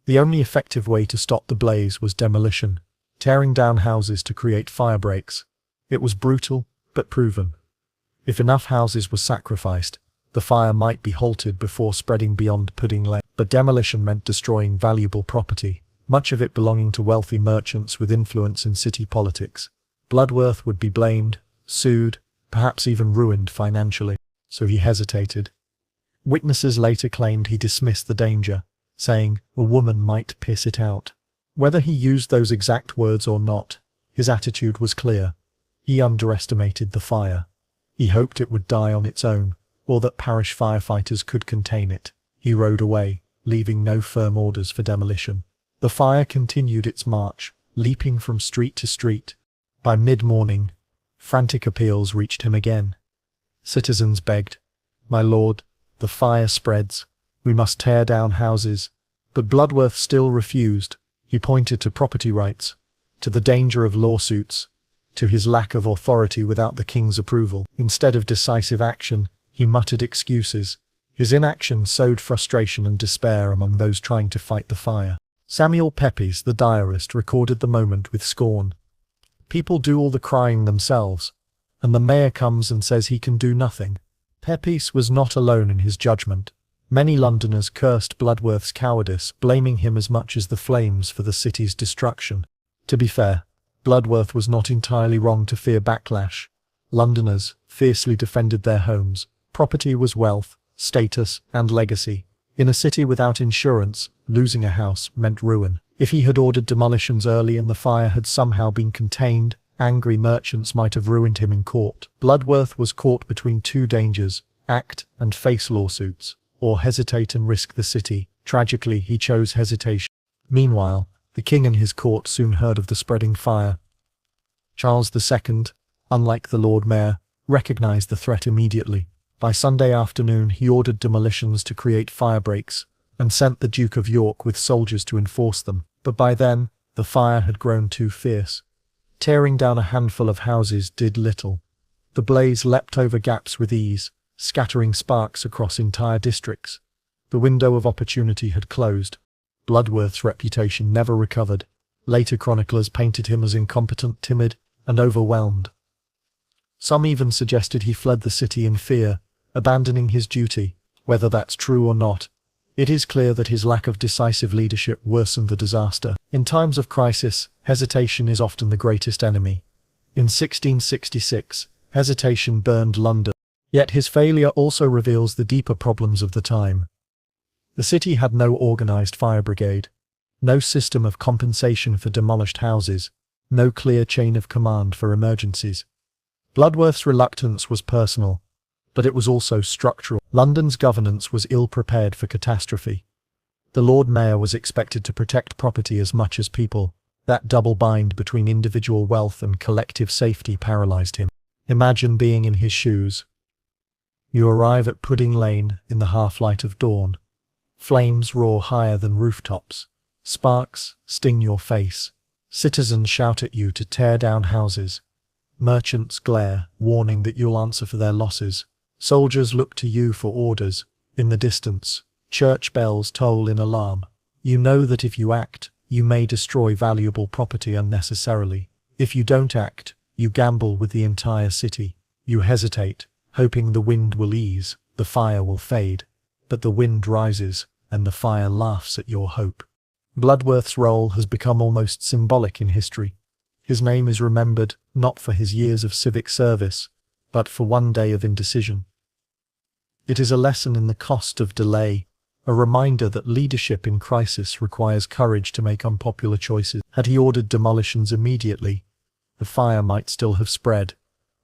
Speaker 1: The only effective way to stop the blaze was demolition, tearing down houses to create fire breaks. It was brutal, but proven. If enough houses were sacrificed, the fire might be halted before spreading beyond Pudding Lane. But demolition meant destroying valuable property, much of it belonging to wealthy merchants with influence in city politics. Bloodworth would be blamed, sued, perhaps even ruined financially. So he hesitated. Witnesses later claimed he dismissed the danger, saying, "A woman might piss it out." Whether he used those exact words or not, his attitude was clear. He underestimated the fire. He hoped it would die on its own, or that parish firefighters could contain it. He rode away, leaving no firm orders for demolition. The fire continued its march, leaping from street to street. By mid-morning, frantic appeals reached him again. Citizens begged, "My lord, the fire spreads. We must tear down houses." But Bloodworth still refused. He pointed to property rights, to the danger of lawsuits, to his lack of authority without the king's approval. Instead of decisive action, he muttered excuses. His inaction sowed frustration and despair among those trying to fight the fire. Samuel Pepys, the diarist, recorded the moment with scorn. "People do all the crying themselves, and the mayor comes and says he can do nothing." Pepys was not alone in his judgment. Many Londoners cursed Bloodworth's cowardice, blaming him as much as the flames for the city's destruction. To be fair, Bloodworth was not entirely wrong to fear backlash. Londoners fiercely defended their homes. Property was wealth, status, and legacy. In a city without insurance, losing a house meant ruin. If he had ordered demolitions early and the fire had somehow been contained, angry merchants might have ruined him in court. Bloodworth was caught between two dangers: act and face lawsuits, or hesitate and risk the city. Tragically, he chose hesitation. Meanwhile, the king and his court soon heard of the spreading fire. Charles II, unlike the Lord Mayor, recognized the threat immediately. By Sunday afternoon, he ordered demolitions to create fire breaks, and sent the Duke of York with soldiers to enforce them. But by then, the fire had grown too fierce. Tearing down a handful of houses did little. The blaze leapt over gaps with ease, scattering sparks across entire districts. The window of opportunity had closed. Bloodworth's reputation never recovered. Later chroniclers painted him as incompetent, timid, and overwhelmed. Some even suggested he fled the city in fear, abandoning his duty. Whether that's true or not, it is clear that his lack of decisive leadership worsened the disaster. In times of crisis, hesitation is often the greatest enemy. In 1666, hesitation burned London. Yet his failure also reveals the deeper problems of the time. The city had no organized fire brigade, no system of compensation for demolished houses, no clear chain of command for emergencies. Bloodworth's reluctance was personal, but it was also structural. London's governance was ill-prepared for catastrophe. The Lord Mayor was expected to protect property as much as people. That double bind between individual wealth and collective safety paralyzed him. Imagine being in his shoes. You arrive at Pudding Lane in the half-light of dawn. Flames roar higher than rooftops. Sparks sting your face. Citizens shout at you to tear down houses. Merchants glare, warning that you'll answer for their losses. Soldiers look to you for orders. In the distance, church bells toll in alarm. You know that if you act, you may destroy valuable property unnecessarily. If you don't act, you gamble with the entire city. You hesitate, hoping the wind will ease, the fire will fade. But the wind rises, and the fire laughs at your hope. Bloodworth's role has become almost symbolic in history. His name is remembered not for his years of civic service, but for one day of indecision. It is a lesson in the cost of delay, a reminder that leadership in crisis requires courage to make unpopular choices. Had he ordered demolitions immediately, the fire might still have spread,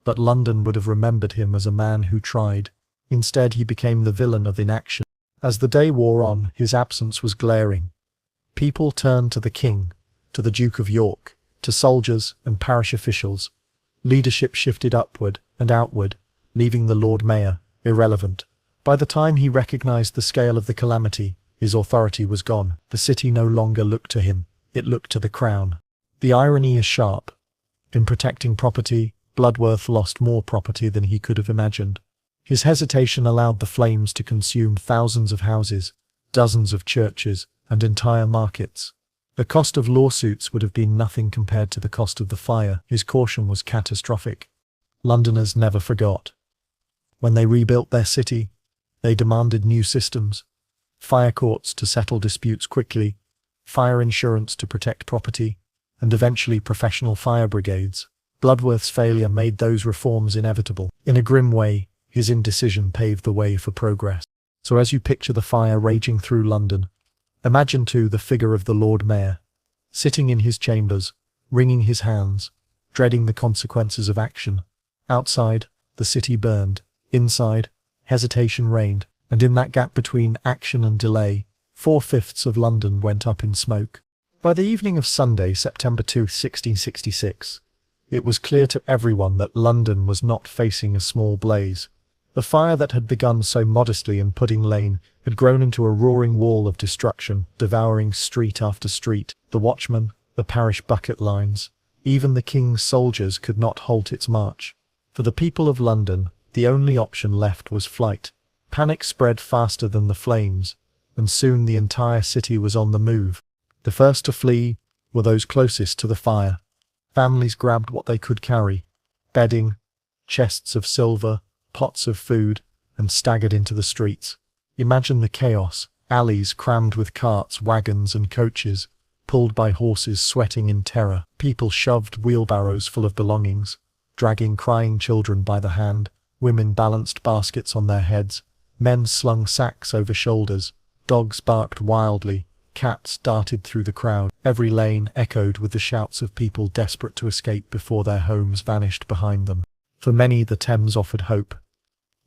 Speaker 1: but London would have remembered him as a man who tried. Instead, he became the villain of inaction. As the day wore on, his absence was glaring. People turned to the king, to the Duke of York, to soldiers and parish officials. Leadership shifted upward and outward, leaving the Lord Mayor irrelevant. By the time he recognized the scale of the calamity, his authority was gone. The city no longer looked to him, it looked to the crown. The irony is sharp. In protecting property, Bloodworth lost more property than he could have imagined. His hesitation allowed the flames to consume thousands of houses, dozens of churches, and entire markets. The cost of lawsuits would have been nothing compared to the cost of the fire. His caution was catastrophic. Londoners never forgot. When they rebuilt their city, they demanded new systems, fire courts to settle disputes quickly, fire insurance to protect property, and eventually professional fire brigades. Bloodworth's failure made those reforms inevitable. In a grim way, his indecision paved the way for progress. So as you picture the fire raging through London, imagine too the figure of the Lord Mayor, sitting in his chambers, wringing his hands, dreading the consequences of action. Outside, the city burned. Inside, hesitation reigned, and in that gap between action and delay, 4/5 of London went up in smoke. By the evening of Sunday, September 2, 1666, it was clear to everyone that London was not facing a small blaze. The fire that had begun so modestly in Pudding Lane had grown into a roaring wall of destruction, devouring street after street. The watchmen, the parish bucket lines, even the king's soldiers could not halt its march. For the people of London, the only option left was flight. Panic spread faster than the flames, and soon the entire city was on the move. The first to flee were those closest to the fire. Families grabbed what they could carry, bedding, chests of silver, pots of food, and staggered into the streets. Imagine the chaos, alleys crammed with carts, wagons, and coaches, pulled by horses sweating in terror. People shoved wheelbarrows full of belongings, dragging crying children by the hand. Women balanced baskets on their heads, men slung sacks over shoulders, dogs barked wildly, cats darted through the crowd. Every lane echoed with the shouts of people desperate to escape before their homes vanished behind them. For many, the Thames offered hope.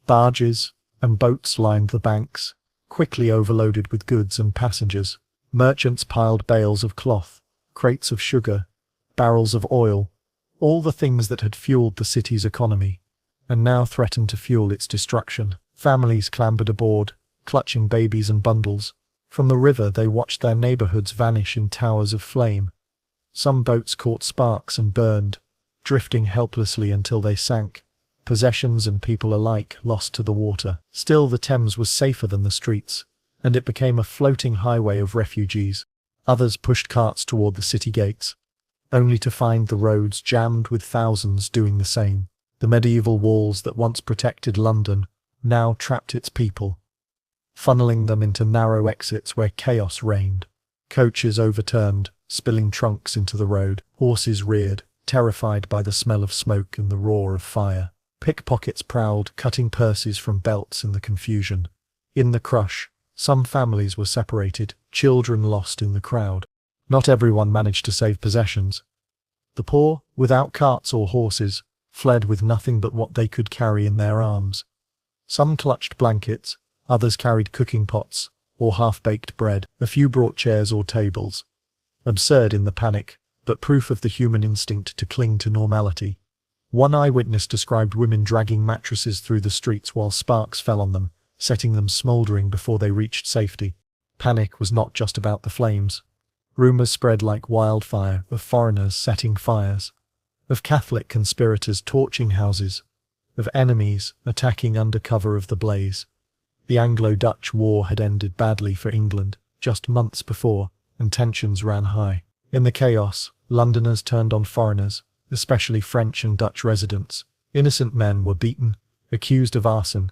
Speaker 1: Barges and boats lined the banks, quickly overloaded with goods and passengers. Merchants piled bales of cloth, crates of sugar, barrels of oil, all the things that had fueled the city's economy, and now threatened to fuel its destruction. Families clambered aboard, clutching babies and bundles. From the river they watched their neighborhoods vanish in towers of flame. Some boats caught sparks and burned, drifting helplessly until they sank, possessions and people alike lost to the water. Still, the Thames was safer than the streets, and it became a floating highway of refugees. Others pushed carts toward the city gates, only to find the roads jammed with thousands doing the same. The medieval walls that once protected London now trapped its people, funneling them into narrow exits where chaos reigned. Coaches overturned, spilling trunks into the road. Horses reared, terrified by the smell of smoke and the roar of fire. Pickpockets prowled, cutting purses from belts in the confusion. In the crush, Some families were separated, children lost in the crowd. Not everyone managed to save possessions. The poor, without carts or horses, fled with nothing but what they could carry in their arms. Some clutched blankets, others carried cooking pots or half-baked bread. A few brought chairs or tables. Absurd in the panic, but proof of the human instinct to cling to normality. One eyewitness described women dragging mattresses through the streets while sparks fell on them, setting them smoldering before they reached safety. Panic was not just about the flames. Rumors spread like wildfire of foreigners setting fires, of Catholic conspirators torching houses, of enemies attacking under cover of the blaze. The Anglo-Dutch War had ended badly for England just months before, and tensions ran high. In the chaos, Londoners turned on foreigners, especially French and Dutch residents. Innocent men were beaten, accused of arson.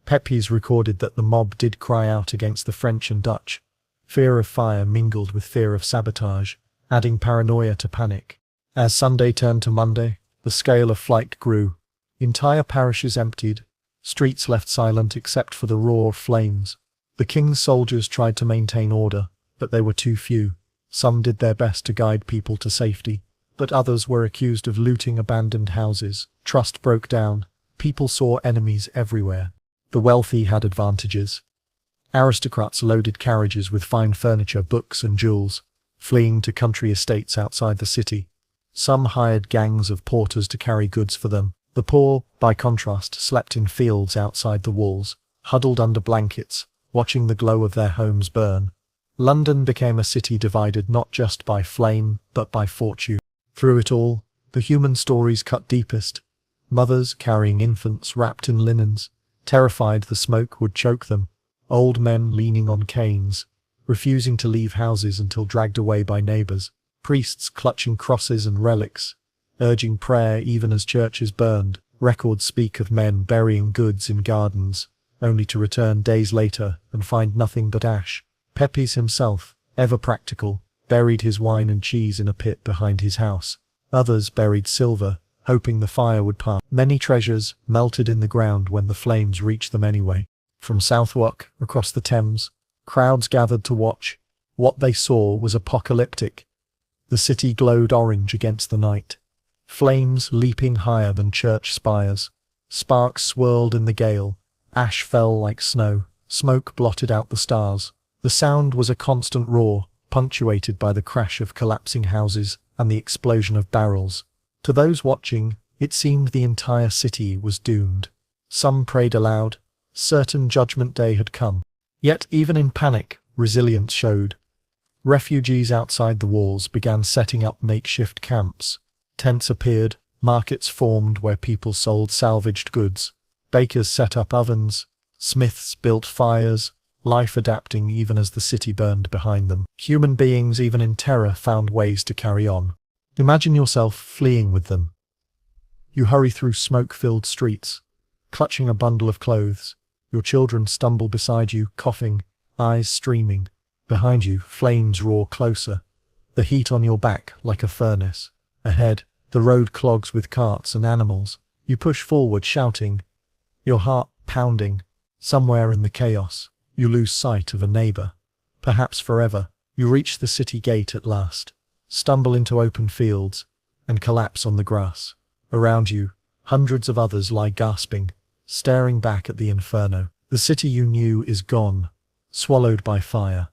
Speaker 1: Pepys recorded that the mob did cry out against the French and Dutch. Fear of fire mingled with fear of sabotage, adding paranoia to panic. As Sunday turned to Monday, the scale of flight grew. Entire parishes emptied, streets left silent except for the roar of flames. The king's soldiers tried to maintain order, but they were too few. Some did their best to guide people to safety, but others were accused of looting abandoned houses. Trust broke down. People saw enemies everywhere. The wealthy had advantages. Aristocrats loaded carriages with fine furniture, books and jewels, fleeing to country estates outside the city. Some hired gangs of porters to carry goods for them. The poor, by contrast, slept in fields outside the walls, huddled under blankets, watching the glow of their homes burn. London became a city divided not just by flame, but by fortune. Through it all, the human stories cut deepest. Mothers carrying infants wrapped in linens, terrified the smoke would choke them. Old men leaning on canes, refusing to leave houses until dragged away by neighbors. Priests clutching crosses and relics, urging prayer even as churches burned. Records speak of men burying goods in gardens, only to return days later and find nothing but ash. Pepys himself, ever practical, buried his wine and cheese in a pit behind his house. Others buried silver, hoping the fire would pass. Many treasures melted in the ground when the flames reached them anyway. From Southwark, across the Thames, crowds gathered to watch. What they saw was apocalyptic. The city glowed orange against the night, flames leaping higher than church spires. Sparks swirled in the gale, ash fell like snow, smoke blotted out the stars. The sound was a constant roar, punctuated by the crash of collapsing houses and the explosion of barrels. To those watching, it seemed the entire city was doomed. Some prayed aloud, certain Judgment Day had come. Yet even in panic, resilience showed. Refugees outside the walls began setting up makeshift camps. Tents appeared, markets formed where people sold salvaged goods. Bakers set up ovens, smiths built fires, life adapting even as the city burned behind them. Human beings, even in terror, found ways to carry on. Imagine yourself fleeing with them. You hurry through smoke-filled streets, clutching a bundle of clothes. Your children stumble beside you, coughing, eyes streaming. Behind you, flames roar closer, the heat on your back like a furnace. Ahead, the road clogs with carts and animals. You push forward, shouting, your heart pounding. Somewhere in the chaos, you lose sight of a neighbor. Perhaps forever. You reach the city gate at last, stumble into open fields, and collapse on the grass. Around you, hundreds of others lie gasping, staring back at the inferno. The city you knew is gone, swallowed by fire.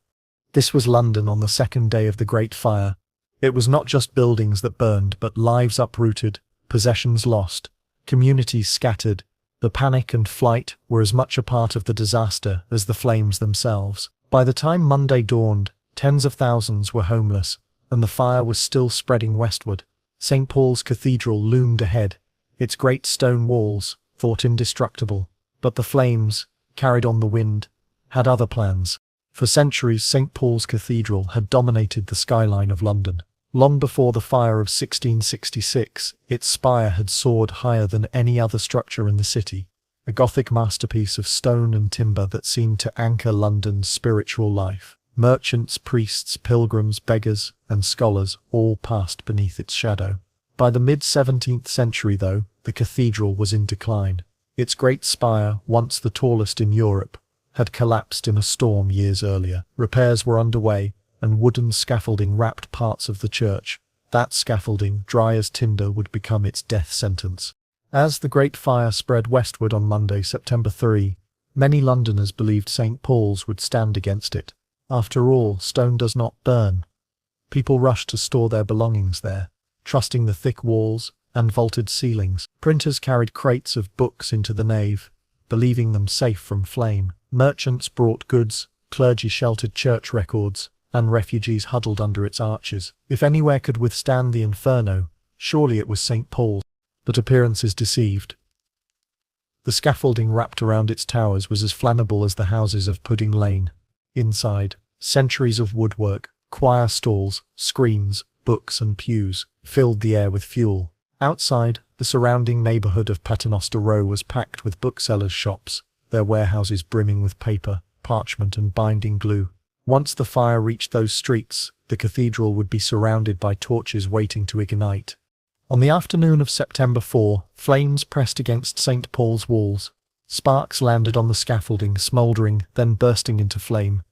Speaker 1: This was London on the second day of the Great Fire. It was not just buildings that burned, but lives uprooted, possessions lost, communities scattered. The panic and flight were as much a part of the disaster as the flames themselves. By the time Monday dawned, tens of thousands were homeless, and the fire was still spreading westward. St. Paul's Cathedral loomed ahead, its great stone walls, thought indestructible. But the flames, carried on the wind, had other plans. For centuries, St. Paul's Cathedral had dominated the skyline of London. Long before the fire of 1666, its spire had soared higher than any other structure in the city, a Gothic masterpiece of stone and timber that seemed to anchor London's spiritual life. Merchants, priests, pilgrims, beggars, and scholars all passed beneath its shadow. By the mid-17th century, though, the cathedral was in decline. Its great spire, once the tallest in Europe, had collapsed in a storm years earlier. Repairs were underway, and wooden scaffolding wrapped parts of the church. That scaffolding, dry as tinder, would become its death sentence. As the Great Fire spread westward on Monday, September 3, many Londoners believed St. Paul's would stand against it. After all, stone does not burn. People rushed to store their belongings there, trusting the thick walls and vaulted ceilings. Printers carried crates of books into the nave, believing them safe from flame. Merchants brought goods, clergy sheltered church records, and refugees huddled under its arches. If anywhere could withstand the inferno, surely it was St. Paul's. But appearances deceived. The scaffolding wrapped around its towers was as flammable as the houses of Pudding Lane. Inside, centuries of woodwork, choir stalls, screens, books and pews filled the air with fuel. Outside, the surrounding neighborhood of Paternoster Row was packed with booksellers' shops, their warehouses brimming with paper, parchment and binding glue. Once the fire reached those streets, the cathedral would be surrounded by torches waiting to ignite. On the afternoon of September 4, flames pressed against St. Paul's walls. Sparks landed on the scaffolding, smouldering, then bursting into flame.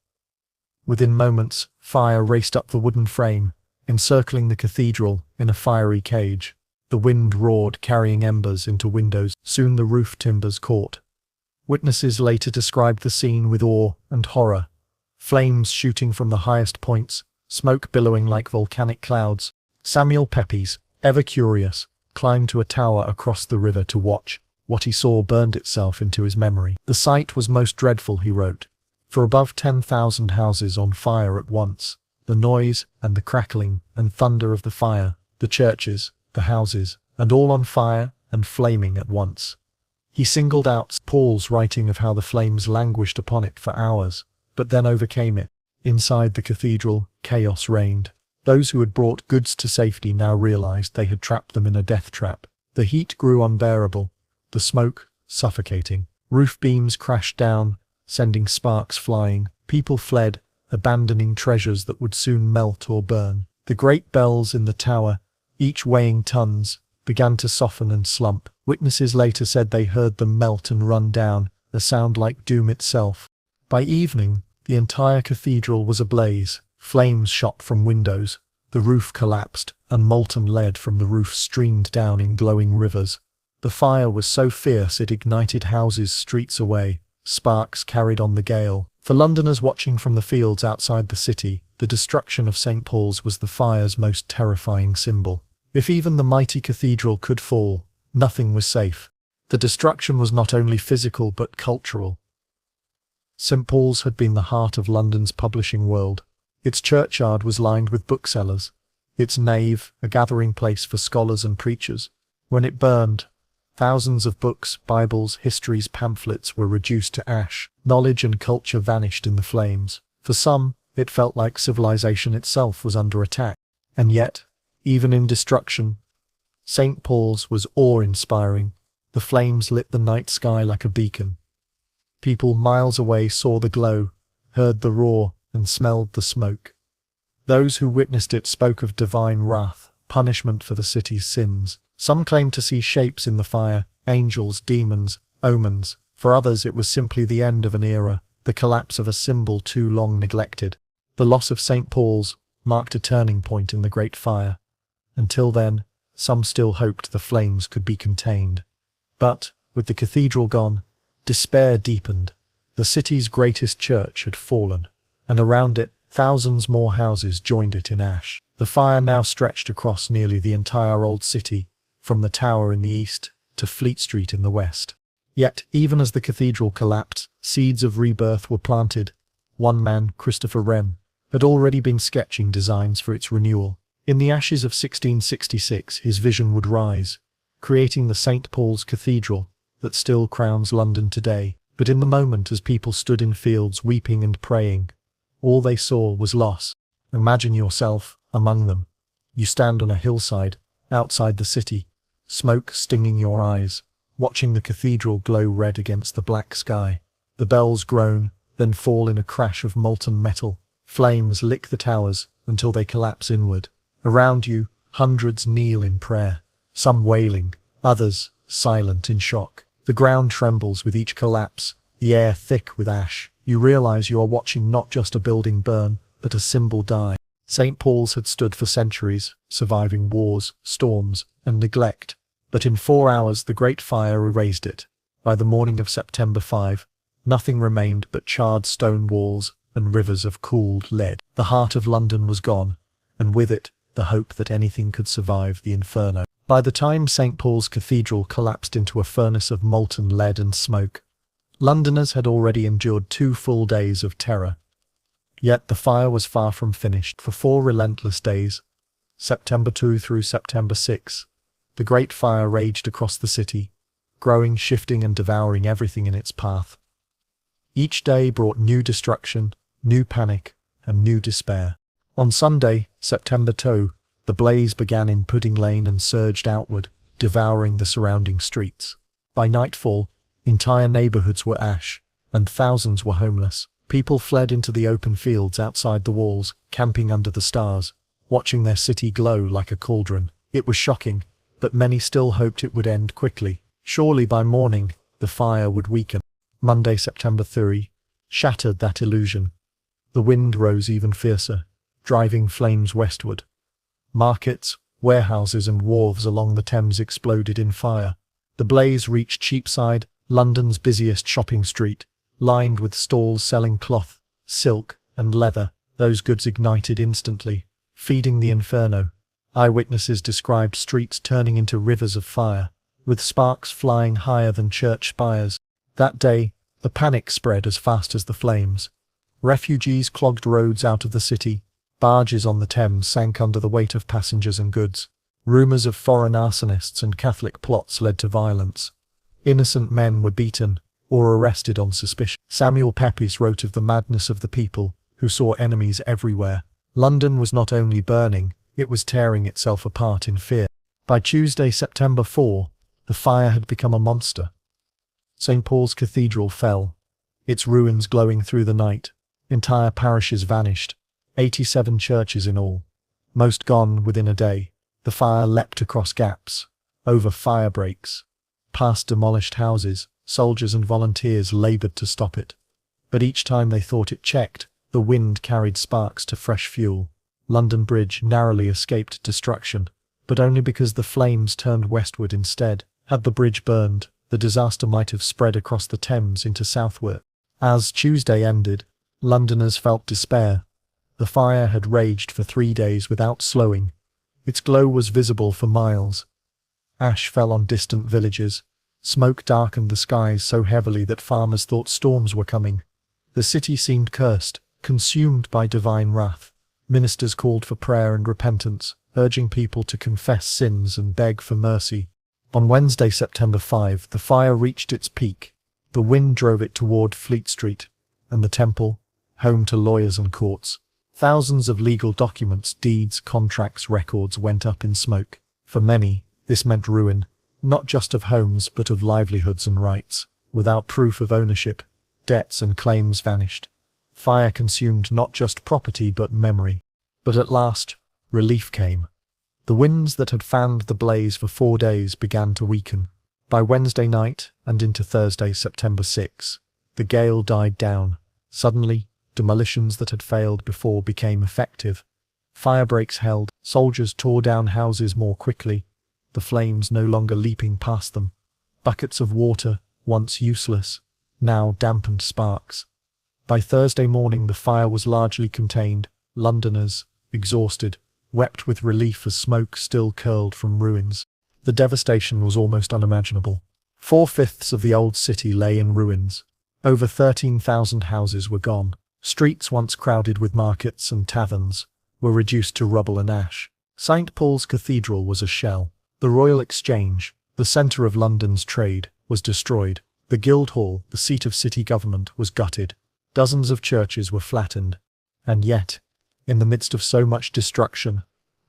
Speaker 1: Within moments, fire raced up the wooden frame, encircling the cathedral in a fiery cage. The wind roared, carrying embers into windows. Soon the roof timbers caught. Witnesses later described the scene with awe and horror. Flames shooting from the highest points, smoke billowing like volcanic clouds. Samuel Pepys, ever curious, climbed to a tower across the river to watch. What he saw burned itself into his memory. The sight was most dreadful, he wrote, for above 10,000 houses on fire at once. The noise and the crackling and thunder of the fire, the churches, the houses, and all on fire and flaming at once. He singled out Paul's writing of how the flames languished upon it for hours, but then overcame it. Inside the cathedral, chaos reigned. Those who had brought goods to safety now realized they had trapped them in a death trap. The heat grew unbearable, the smoke suffocating. Roof beams crashed down, sending sparks flying. People fled, abandoning treasures that would soon melt or burn. The great bells in the tower, each weighing tons, began to soften and slump. Witnesses later said they heard them melt and run down, a sound like doom itself. By evening, the entire cathedral was ablaze. Flames shot from windows, the roof collapsed, and molten lead from the roof streamed down in glowing rivers. The fire was so fierce it ignited houses streets away. Sparks carried on the gale. For Londoners watching from the fields outside the city, the destruction of St. Paul's was the fire's most terrifying symbol. If even the mighty cathedral could fall, nothing was safe. The destruction was not only physical but cultural. St. Paul's had been the heart of London's publishing world. Its churchyard was lined with booksellers, its nave a gathering place for scholars and preachers. When it burned, thousands of books, Bibles, histories, pamphlets were reduced to ash. Knowledge and culture vanished in the flames. For some, it felt like civilization itself was under attack. And yet, even in destruction, St. Paul's was awe-inspiring. The flames lit the night sky like a beacon. People miles away saw the glow, heard the roar, and smelled the smoke. Those who witnessed it spoke of divine wrath, punishment for the city's sins. Some claimed to see shapes in the fire, angels, demons, omens. For others it was simply the end of an era, the collapse of a symbol too long neglected. The loss of St. Paul's marked a turning point in the Great Fire. Until then, some still hoped the flames could be contained. But, with the cathedral gone, despair deepened. The city's greatest church had fallen, and around it, thousands more houses joined it in ash. The fire now stretched across nearly the entire old city, from the Tower in the east to Fleet Street in the west. Yet, even as the cathedral collapsed, seeds of rebirth were planted. One man, Christopher Wren, had already been sketching designs for its renewal. In the ashes of 1666, his vision would rise, creating the St. Paul's Cathedral that still crowns London today. But in the moment as people stood in fields weeping and praying, all they saw was loss. Imagine yourself among them. You stand on a hillside, outside the city, smoke stinging your eyes, watching the cathedral glow red against the black sky. The bells groan, then fall in a crash of molten metal. Flames lick the towers until they collapse inward. Around you, hundreds kneel in prayer, some wailing, others silent in shock. The ground trembles with each collapse, the air thick with ash. You realize you are watching not just a building burn, but a symbol die. St. Paul's had stood for centuries, surviving wars, storms, and neglect. But in 4 hours the Great Fire erased it. By the morning of September 5, nothing remained but charred stone walls and rivers of cooled lead. The heart of London was gone, and with it, the hope that anything could survive the inferno. By the time St. Paul's Cathedral collapsed into a furnace of molten lead and smoke, Londoners had already endured 2 full days of terror. Yet the fire was far from finished. For 4 relentless days, September 2 through September 6, the Great Fire raged across the city, growing, shifting and devouring everything in its path. Each day brought new destruction, new panic, and new despair. On Sunday, September 2, the blaze began in Pudding Lane and surged outward, devouring the surrounding streets. By nightfall, entire neighborhoods were ash, and thousands were homeless. People fled into the open fields outside the walls, camping under the stars, watching their city glow like a cauldron. It was shocking, but many still hoped it would end quickly. Surely by morning, the fire would weaken. Monday, September 3, shattered that illusion. The wind rose even fiercer, driving flames westward. Markets, warehouses and wharves along the Thames exploded in fire. The blaze reached Cheapside, London's busiest shopping street, lined with stalls selling cloth, silk, and leather. Those goods ignited instantly, feeding the inferno. Eyewitnesses described streets turning into rivers of fire, with sparks flying higher than church spires. That day, the panic spread as fast as the flames. Refugees clogged roads out of the city. Barges on the Thames sank under the weight of passengers and goods. Rumors of foreign arsonists and Catholic plots led to violence. Innocent men were beaten or arrested on suspicion. Samuel Pepys wrote of the madness of the people, who saw enemies everywhere. London was not only burning, it was tearing itself apart in fear. By Tuesday, September 4, the fire had become a monster. St. Paul's Cathedral fell, its ruins glowing through the night. Entire parishes vanished, 87 churches in all, most gone within a day. The fire leapt across gaps, over fire breaks, past demolished houses. Soldiers and volunteers laboured to stop it. But each time they thought it checked, the wind carried sparks to fresh fuel. London Bridge narrowly escaped destruction, but only because the flames turned westward instead. Had the bridge burned, the disaster might have spread across the Thames into Southwark. As Tuesday ended, Londoners felt despair. The fire had raged for 3 days without slowing. Its glow was visible for miles. Ash fell on distant villages. Smoke darkened the skies so heavily that farmers thought storms were coming. The city seemed cursed, consumed by divine wrath. Ministers called for prayer and repentance, urging people to confess sins and beg for mercy. On Wednesday, September 5, the fire reached its peak. The wind drove it toward Fleet Street, and the Temple, home to lawyers and courts. Thousands of legal documents, deeds, contracts, records went up in smoke. For many, this meant ruin, not just of homes but of livelihoods and rights. Without proof of ownership, debts and claims vanished. Fire consumed not just property but memory. But at last, relief came. The winds that had fanned the blaze for 4 days began to weaken. By Wednesday night and into Thursday, September 6, the gale died down. Suddenly, demolitions that had failed before became effective. Fire breaks held. Soldiers tore down houses more quickly, the flames no longer leaping past them. Buckets of water, once useless, now dampened sparks. By Thursday morning the fire was largely contained. Londoners, exhausted, wept with relief as smoke still curled from ruins. The devastation was almost unimaginable. 4/5 of the old city lay in ruins. Over 13,000 houses were gone. Streets once crowded with markets and taverns were reduced to rubble and ash. St. Paul's Cathedral was a shell. The Royal Exchange, the centre of London's trade, was destroyed. The Guildhall, the seat of city government, was gutted. Dozens of churches were flattened. And yet, in the midst of so much destruction,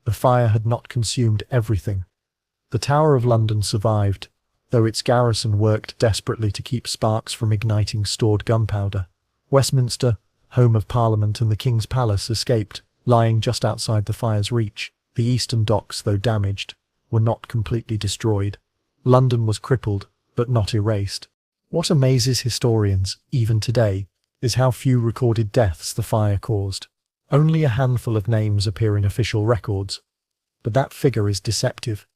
Speaker 1: the fire had not consumed everything. The Tower of London survived, though its garrison worked desperately to keep sparks from igniting stored gunpowder. Westminster, home of Parliament and the King's Palace, escaped, lying just outside the fire's reach. The eastern docks, though damaged, were not completely destroyed. London was crippled, but not erased. What amazes historians, even today, is how few recorded deaths the fire caused. Only a handful of names appear in official records, but that figure is deceptive.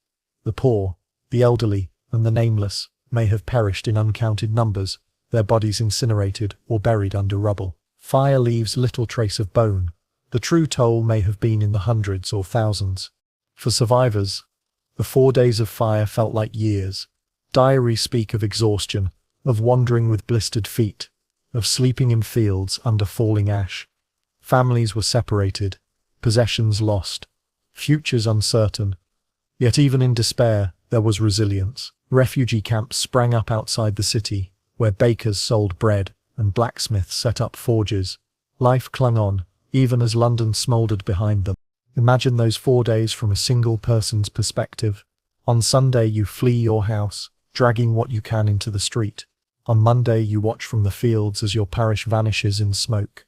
Speaker 1: The poor, the elderly, and the nameless may have perished in uncounted numbers, their bodies incinerated or buried under rubble. Fire leaves little trace of bone. The true toll may have been in the hundreds or thousands. For survivors, the 4 days of fire felt like years. Diaries speak of exhaustion, of wandering with blistered feet, of sleeping in fields under falling ash. Families were separated, possessions lost, futures uncertain. Yet even in despair, there was resilience. Refugee camps sprang up outside the city, where bakers sold bread and blacksmiths set up forges. Life clung on, even as London smouldered behind them. Imagine those 4 days from a single person's perspective. On Sunday you flee your house, dragging what you can into the street. On Monday you watch from the fields as your parish vanishes in smoke.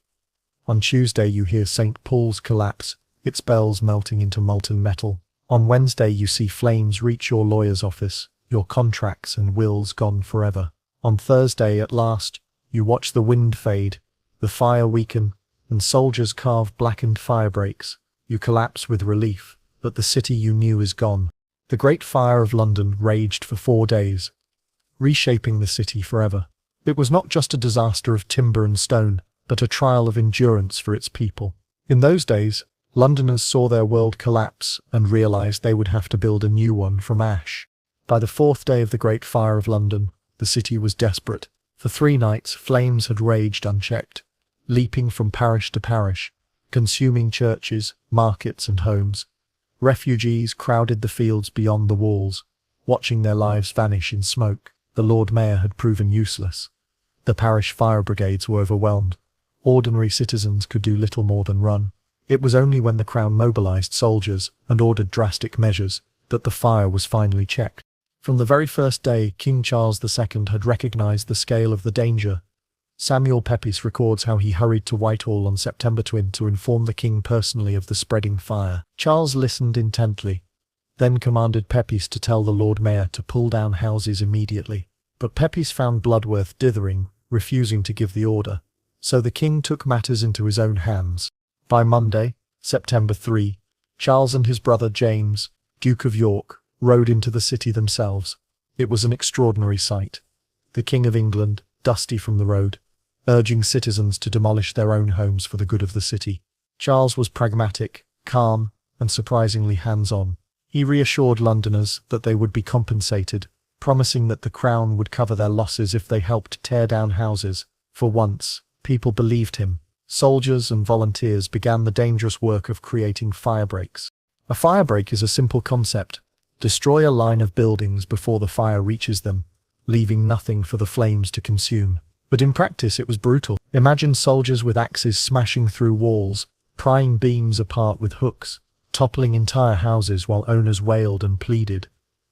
Speaker 1: On Tuesday you hear St. Paul's collapse, its bells melting into molten metal. On Wednesday you see flames reach your lawyer's office, your contracts and wills gone forever. On Thursday, at last, you watch the wind fade, the fire weaken, and soldiers carve blackened fire breaks. You collapse with relief, but the city you knew is gone. The Great Fire of London raged for 4 days, reshaping the city forever. It was not just a disaster of timber and stone, but a trial of endurance for its people. In those days, Londoners saw their world collapse and realized they would have to build a new one from ash. By the 4th day of the Great Fire of London, the city was desperate. For 3 nights, flames had raged unchecked, leaping from parish to parish, consuming churches, markets, and homes. Refugees crowded the fields beyond the walls, watching their lives vanish in smoke. The Lord Mayor had proven useless. The parish fire brigades were overwhelmed. Ordinary citizens could do little more than run. It was only when the Crown mobilized soldiers and ordered drastic measures that the fire was finally checked. From the very first day, King Charles II had recognized the scale of the danger. Samuel Pepys records how he hurried to Whitehall on September 20 to inform the king personally of the spreading fire. Charles listened intently, then commanded Pepys to tell the Lord Mayor to pull down houses immediately. But Pepys found Bloodworth dithering, refusing to give the order, so the king took matters into his own hands. By Monday, September 3, Charles and his brother James, Duke of York, rode into the city themselves. It was an extraordinary sight. The King of England, dusty from the road, urging citizens to demolish their own homes for the good of the city. Charles was pragmatic, calm, and surprisingly hands-on. He reassured Londoners that they would be compensated, promising that the Crown would cover their losses if they helped tear down houses. For once, people believed him. Soldiers and volunteers began the dangerous work of creating firebreaks. A firebreak is a simple concept. Destroy a line of buildings before the fire reaches them, leaving nothing for the flames to consume. But in practice it was brutal. Imagine soldiers with axes smashing through walls, prying beams apart with hooks, toppling entire houses while owners wailed and pleaded.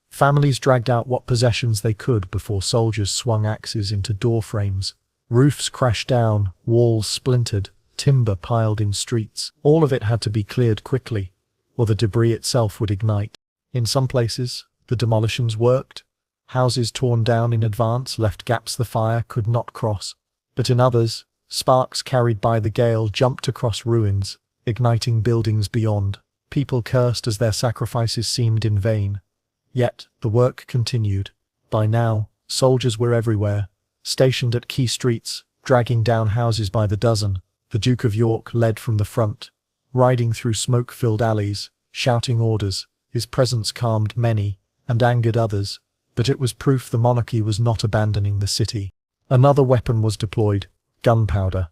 Speaker 1: Families dragged out what possessions they could before soldiers swung axes into door frames. Roofs crashed down, walls splintered, timber piled in streets. All of it had to be cleared quickly, or the debris itself would ignite. In some places, the demolitions worked. Houses torn down in advance left gaps the fire could not cross. But in others, sparks carried by the gale jumped across ruins, igniting buildings beyond. People cursed as their sacrifices seemed in vain. Yet, the work continued. By now, soldiers were everywhere, stationed at key streets, dragging down houses by the dozen. The Duke of York led from the front, riding through smoke-filled alleys, shouting orders. His presence calmed many, and angered others, but it was proof the monarchy was not abandoning the city. Another weapon was deployed: gunpowder.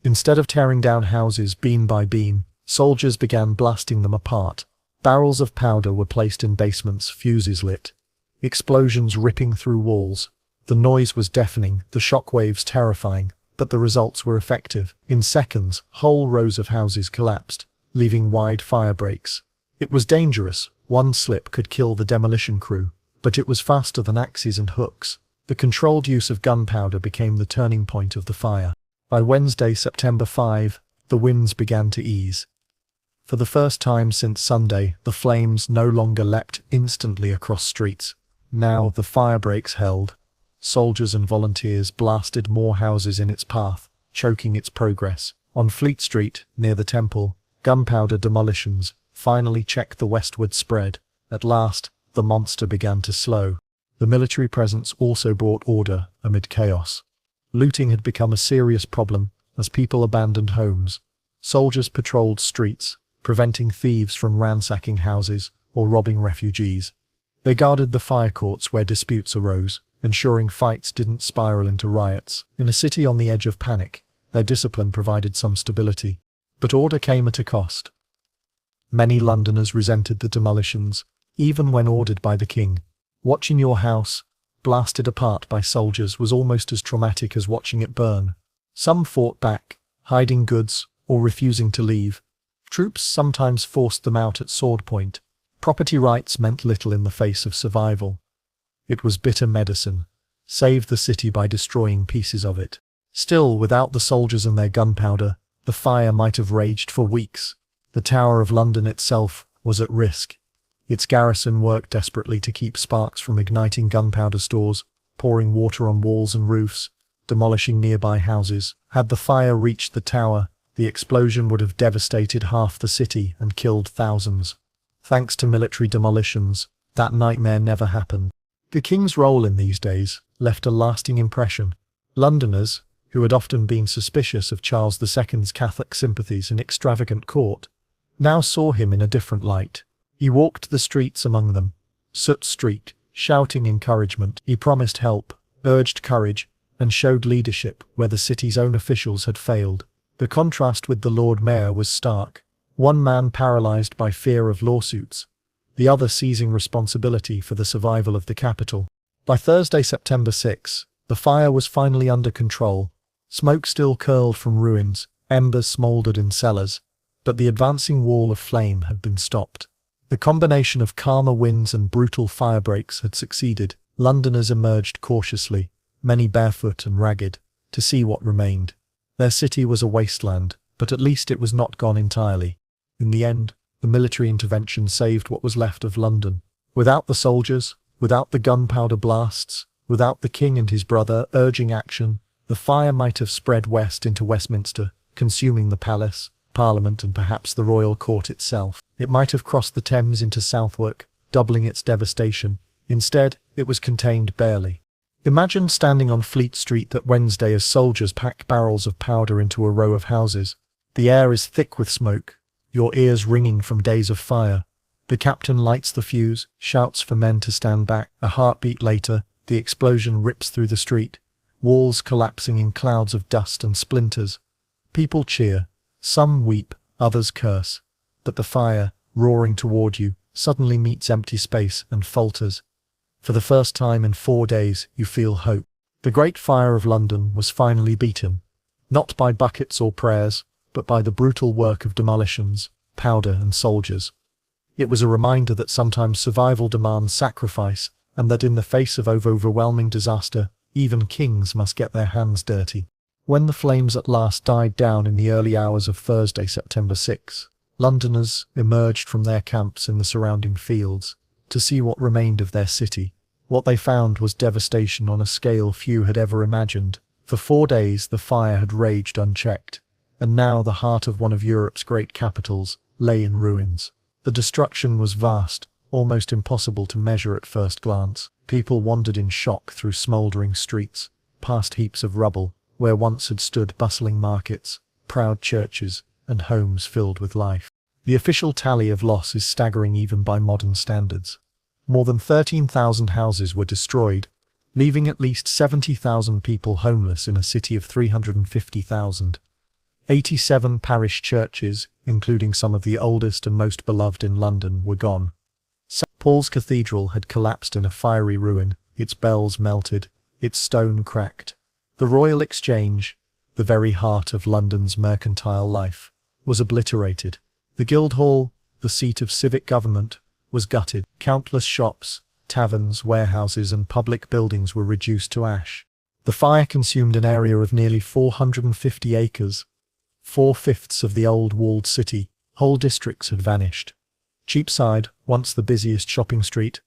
Speaker 1: Instead of tearing down houses beam by beam, soldiers began blasting them apart. Barrels of powder were placed in basements, fuses lit, explosions ripping through walls. The noise was deafening, the shockwaves terrifying, but the results were effective. In seconds, whole rows of houses collapsed, leaving wide fire breaks. It was dangerous. One slip could kill the demolition crew, but it was faster than axes and hooks. The controlled use of gunpowder became the turning point of the fire. By Wednesday, September 5, the winds began to ease. For the first time since Sunday, the flames no longer leapt instantly across streets. Now the fire breaks held, soldiers and volunteers blasted more houses in its path, choking its progress. On Fleet Street, near the temple, gunpowder demolitions finally checked the westward spread. At last, the monster began to slow. The military presence also brought order amid chaos. Looting had become a serious problem as people abandoned homes. Soldiers patrolled streets, preventing thieves from ransacking houses or robbing refugees. They guarded the fire courts where disputes arose, ensuring fights didn't spiral into riots. In a city on the edge of panic, their discipline provided some stability. But order came at a cost. Many Londoners resented the demolitions, even when ordered by the king. Watching your house blasted apart by soldiers was almost as traumatic as watching it burn. Some fought back, hiding goods or refusing to leave. Troops sometimes forced them out at sword point. Property rights meant little in the face of survival. It was bitter medicine. Save the city by destroying pieces of it. Still, without the soldiers and their gunpowder, the fire might have raged for weeks. The Tower of London itself was at risk. Its garrison worked desperately to keep sparks from igniting gunpowder stores, pouring water on walls and roofs, demolishing nearby houses. Had the fire reached the tower, the explosion would have devastated half the city and killed thousands. Thanks to military demolitions, that nightmare never happened. The king's role in these days left a lasting impression. Londoners, who had often been suspicious of Charles II's Catholic sympathies and extravagant court, now saw him in a different light. He walked the streets among them, Soot Street, shouting encouragement. He promised help, urged courage, and showed leadership where the city's own officials had failed. The contrast with the Lord Mayor was stark. One man paralyzed by fear of lawsuits, the other seizing responsibility for the survival of the capital. By Thursday, September 6, the fire was finally under control. Smoke still curled from ruins, embers smoldered in cellars, but the advancing wall of flame had been stopped. The combination of calmer winds and brutal firebreaks had succeeded. Londoners emerged cautiously, many barefoot and ragged, to see what remained. Their city was a wasteland, but at least it was not gone entirely. In the end, the military intervention saved what was left of London. Without the soldiers, without the gunpowder blasts, without the king and his brother urging action, the fire might have spread west into Westminster, consuming the palace, Parliament and perhaps the royal court itself. It might have crossed the Thames into Southwark, doubling its devastation. Instead, it was contained barely. Imagine standing on Fleet Street that Wednesday as soldiers pack barrels of powder into a row of houses. The air is thick with smoke, your ears ringing from days of fire. The captain lights the fuse, shouts for men to stand back. A heartbeat later, the explosion rips through the street, walls collapsing in clouds of dust and splinters. People cheer, some weep, others curse. But the fire, roaring toward you, suddenly meets empty space and falters. For the first time in 4 days, you feel hope. The Great Fire of London was finally beaten, not by buckets or prayers, but by the brutal work of demolitions, powder and soldiers. It was a reminder that sometimes survival demands sacrifice, and that in the face of overwhelming disaster, even kings must get their hands dirty. When the flames at last died down in the early hours of Thursday, September 6, Londoners emerged from their camps in the surrounding fields to see what remained of their city. What they found was devastation on a scale few had ever imagined. For 4 days the fire had raged unchecked, and now the heart of one of Europe's great capitals lay in ruins. The destruction was vast, almost impossible to measure at first glance. People wandered in shock through smouldering streets, past heaps of rubble, where once had stood bustling markets, proud churches, and homes filled with life. The official tally of loss is staggering even by modern standards. More than 13,000 houses were destroyed, leaving at least 70,000 people homeless in a city of 350,000. 87 parish churches, including some of the oldest and most beloved in London, were gone. St. Paul's Cathedral had collapsed in a fiery ruin, its bells melted, its stone cracked. The Royal Exchange, the very heart of London's mercantile life, was obliterated. The Guildhall, the seat of civic government, was gutted. Countless shops, taverns, warehouses and public buildings were reduced to ash. The fire consumed an area of nearly 450 acres, 4/5 of the old walled city. Whole districts had vanished. Cheapside, once the busiest shopping street,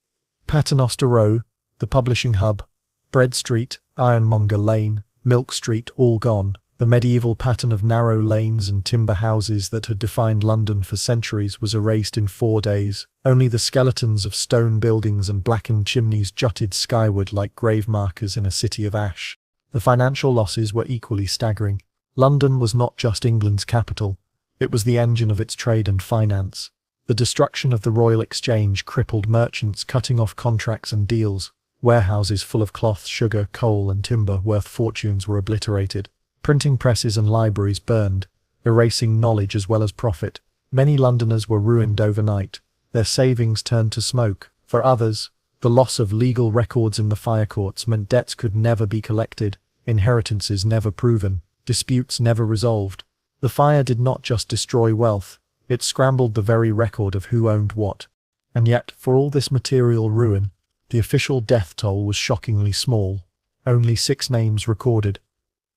Speaker 1: Paternoster Row, the publishing hub, Bread Street, Ironmonger Lane, Milk Street all gone. The medieval pattern of narrow lanes and timber houses that had defined London for centuries was erased in 4 days. Only the skeletons of stone buildings and blackened chimneys jutted skyward like grave markers in a city of ash. The financial losses were equally staggering. London was not just England's capital, it was the engine of its trade and finance. The destruction of the Royal Exchange crippled merchants, cutting off contracts and deals. Warehouses full of cloth, sugar, coal and timber worth fortunes were obliterated. Printing presses and libraries burned, erasing knowledge as well as profit. Many Londoners were ruined overnight, their savings turned to smoke. For others, the loss of legal records in the fire courts meant debts could never be collected, inheritances never proven, disputes never resolved. The fire did not just destroy wealth, it scrambled the very record of who owned what. And yet, for all this material ruin, the official death toll was shockingly small, only 6 names recorded.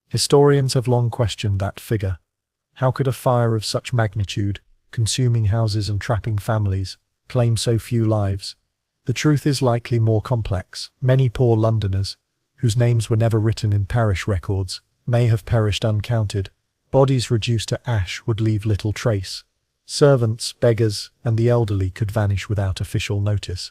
Speaker 1: Historians have long questioned that figure. How could a fire of such magnitude, consuming houses and trapping families, claim so few lives? The truth is likely more complex. Many poor Londoners, whose names were never written in parish records, may have perished uncounted. Bodies reduced to ash would leave little trace. Servants, beggars, and the elderly could vanish without official notice.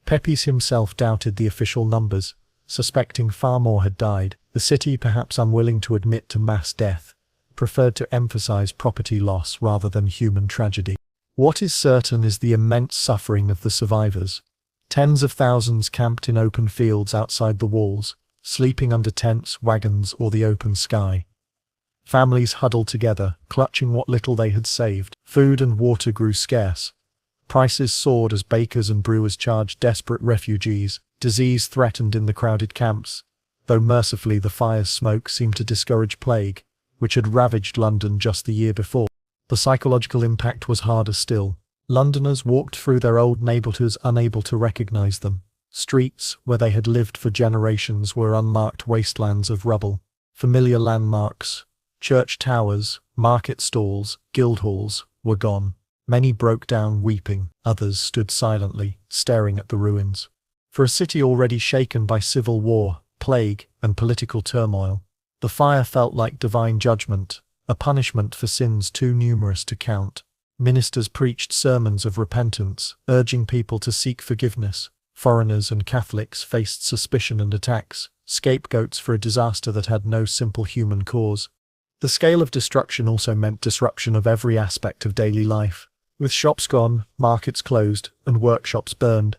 Speaker 1: Pepys himself doubted the official numbers, suspecting far more had died. The city, perhaps unwilling to admit to mass death, preferred to emphasize property loss rather than human tragedy. What is certain is the immense suffering of the survivors. Tens of thousands camped in open fields outside the walls, sleeping under tents, wagons, or the open sky. Families huddled together, clutching what little they had saved. Food and water grew scarce. Prices soared as bakers and brewers charged desperate refugees. Disease threatened in the crowded camps, though mercifully the fire's smoke seemed to discourage plague, which had ravaged London just the year before. The psychological impact was harder still. Londoners walked through their old neighbourhoods unable to recognise them. Streets, where they had lived for generations, were unmarked wastelands of rubble. Familiar landmarks, church towers, market stalls, guild halls, were gone. Many broke down weeping, others stood silently, staring at the ruins. For a city already shaken by civil war, plague, and political turmoil, the fire felt like divine judgment, a punishment for sins too numerous to count. Ministers preached sermons of repentance, urging people to seek forgiveness. Foreigners and Catholics faced suspicion and attacks, scapegoats for a disaster that had no simple human cause. The scale of destruction also meant disruption of every aspect of daily life. With shops gone, markets closed, and workshops burned,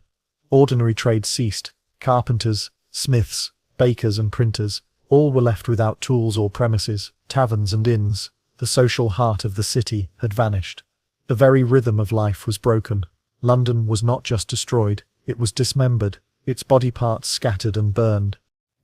Speaker 1: ordinary trade ceased. Carpenters, smiths, bakers and printers, all were left without tools or premises. Taverns and inns, the social heart of the city, had vanished. The very rhythm of life was broken. London was not just destroyed, it was dismembered, its body parts scattered and burned.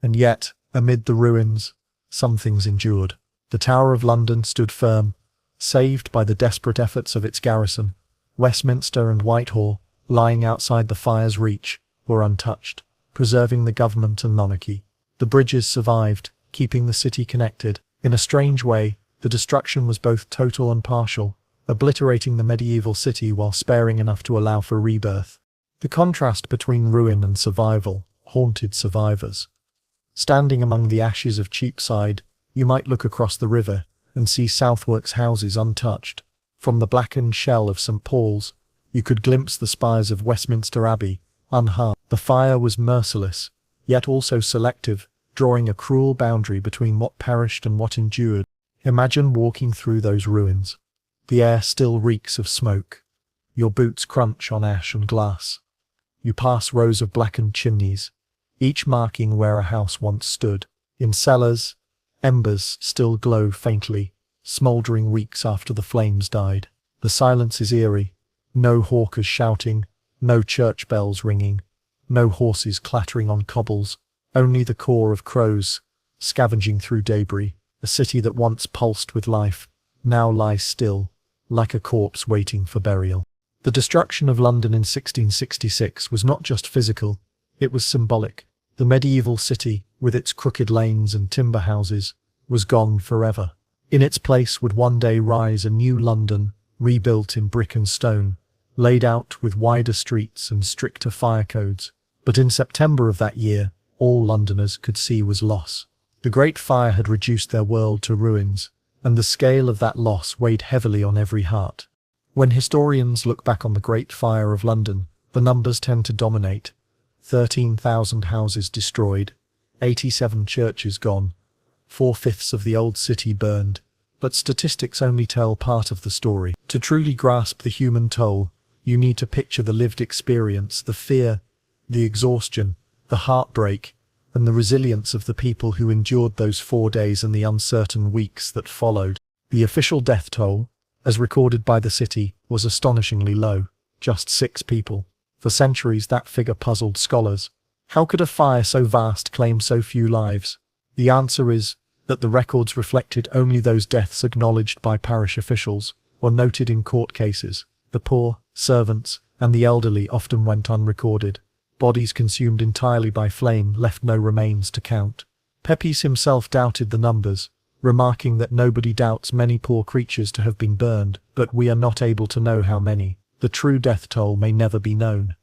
Speaker 1: And yet, amid the ruins, some things endured. The Tower of London stood firm, saved by the desperate efforts of its garrison. Westminster and Whitehall, lying outside the fire's reach, were untouched, preserving the government and monarchy. The bridges survived, keeping the city connected. In a strange way, the destruction was both total and partial, obliterating the medieval city while sparing enough to allow for rebirth. The contrast between ruin and survival haunted survivors. Standing among the ashes of Cheapside, you might look across the river and see Southwark's houses untouched. From the blackened shell of St. Paul's, you could glimpse the spires of Westminster Abbey, unharmed. The fire was merciless, yet also selective, drawing a cruel boundary between what perished and what endured. Imagine walking through those ruins. The air still reeks of smoke. Your boots crunch on ash and glass. You pass rows of blackened chimneys, each marking where a house once stood. In cellars, embers still glow faintly, smouldering weeks after the flames died. The silence is eerie. No hawkers shouting, no church bells ringing, no horses clattering on cobbles, only the caw of crows, scavenging through debris. A city that once pulsed with life, now lies still, like a corpse waiting for burial. The destruction of London in 1666 was not just physical, it was symbolic. The medieval city, with its crooked lanes and timber houses, was gone forever. In its place would one day rise a new London, rebuilt in brick and stone, laid out with wider streets and stricter fire codes. But in September of that year, all Londoners could see was loss. The Great Fire had reduced their world to ruins, and the scale of that loss weighed heavily on every heart. When historians look back on the Great Fire of London, the numbers tend to dominate. 13,000 houses destroyed, 87 churches gone, 4/5 of the old city burned. But statistics only tell part of the story. To truly grasp the human toll, you need to picture the lived experience, the fear, the exhaustion, the heartbreak, and the resilience of the people who endured those 4 days and the uncertain weeks that followed. The official death toll, as recorded by the city, was astonishingly low, just 6 people. For centuries that figure puzzled scholars. How could a fire so vast claim so few lives? The answer is that the records reflected only those deaths acknowledged by parish officials or noted in court cases. The poor, servants, and the elderly often went unrecorded. Bodies consumed entirely by flame left no remains to count. Pepys himself doubted the numbers, remarking that nobody doubts many poor creatures to have been burned, but we are not able to know how many. The true death toll may never be known.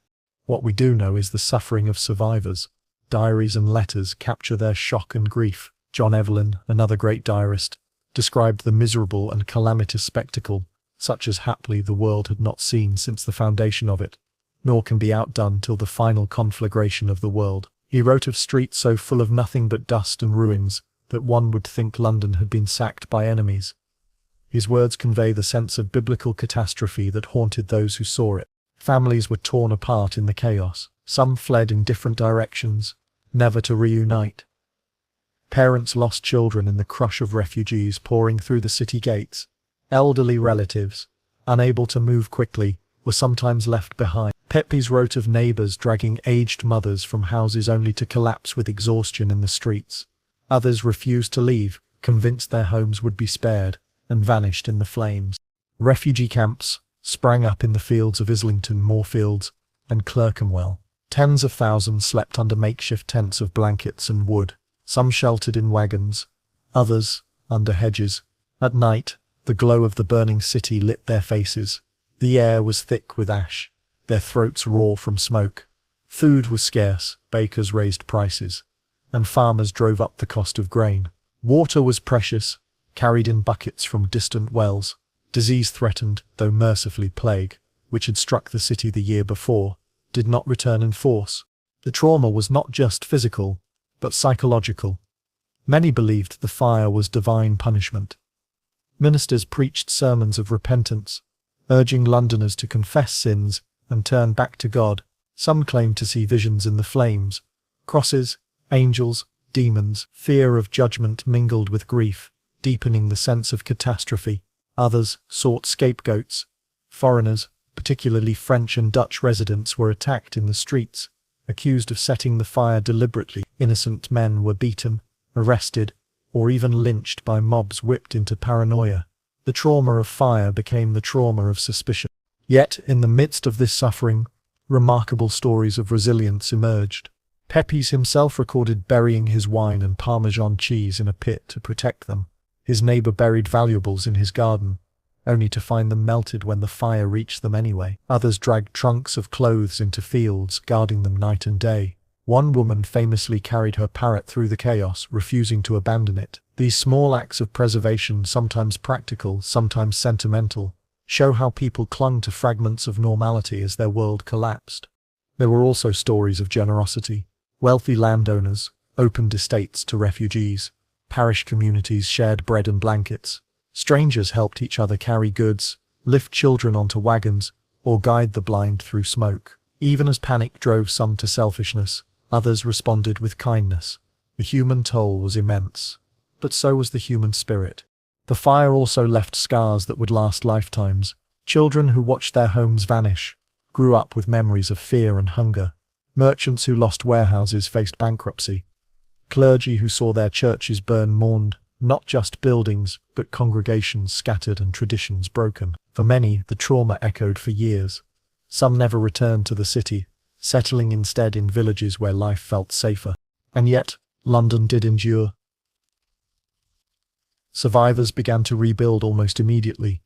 Speaker 1: What we do know is the suffering of survivors. Diaries and letters capture their shock and grief. John Evelyn, another great diarist, described the miserable and calamitous spectacle, such as haply the world had not seen since the foundation of it, nor can be outdone till the final conflagration of the world. He wrote of streets so full of nothing but dust and ruins, that one would think London had been sacked by enemies. His words convey the sense of biblical catastrophe that haunted those who saw it. Families were torn apart in the chaos. Some fled in different directions, never to reunite. Parents lost children in the crush of refugees pouring through the city gates. Elderly relatives, unable to move quickly, were sometimes left behind. Pepys wrote of neighbours dragging aged mothers from houses only to collapse with exhaustion in the streets. Others refused to leave, convinced their homes would be spared, and vanished in the flames. Refugee camps sprang up in the fields of Islington, Moorfields, and Clerkenwell. Tens of thousands slept under makeshift tents of blankets and wood, some sheltered in wagons, others under hedges. At night, the glow of the burning city lit their faces. The air was thick with ash, their throats raw from smoke. Food was scarce, bakers raised prices, and farmers drove up the cost of grain. Water was precious, carried in buckets from distant wells. Disease threatened, though mercifully plague, which had struck the city the year before, did not return in force. The trauma was not just physical, but psychological. Many believed the fire was divine punishment. Ministers preached sermons of repentance, urging Londoners to confess sins and turn back to God. Some claimed to see visions in the flames, crosses, angels, demons. Fear of judgment mingled with grief, deepening the sense of catastrophe. Others sought scapegoats. Foreigners, particularly French and Dutch residents, were attacked in the streets, accused of setting the fire deliberately. Innocent men were beaten, arrested, or even lynched by mobs whipped into paranoia. The trauma of fire became the trauma of suspicion. Yet, in the midst of this suffering, remarkable stories of resilience emerged. Pepys himself recorded burying his wine and Parmesan cheese in a pit to protect them. His neighbour buried valuables in his garden, only to find them melted when the fire reached them anyway. Others dragged trunks of clothes into fields, guarding them night and day. One woman famously carried her parrot through the chaos, refusing to abandon it. These small acts of preservation, sometimes practical, sometimes sentimental, show how people clung to fragments of normality as their world collapsed. There were also stories of generosity. Wealthy landowners opened estates to refugees. Parish communities shared bread and blankets. Strangers helped each other carry goods, lift children onto wagons, or guide the blind through smoke. Even as panic drove some to selfishness, others responded with kindness. The human toll was immense, but so was the human spirit. The fire also left scars that would last lifetimes. Children who watched their homes vanish grew up with memories of fear and hunger. Merchants who lost warehouses faced bankruptcy. Clergy who saw their churches burn mourned not just buildings, but congregations scattered and traditions broken. For many, the trauma echoed for years. Some never returned to the city, settling instead in villages where life felt safer. And yet, London did endure. Survivors began to rebuild almost immediately.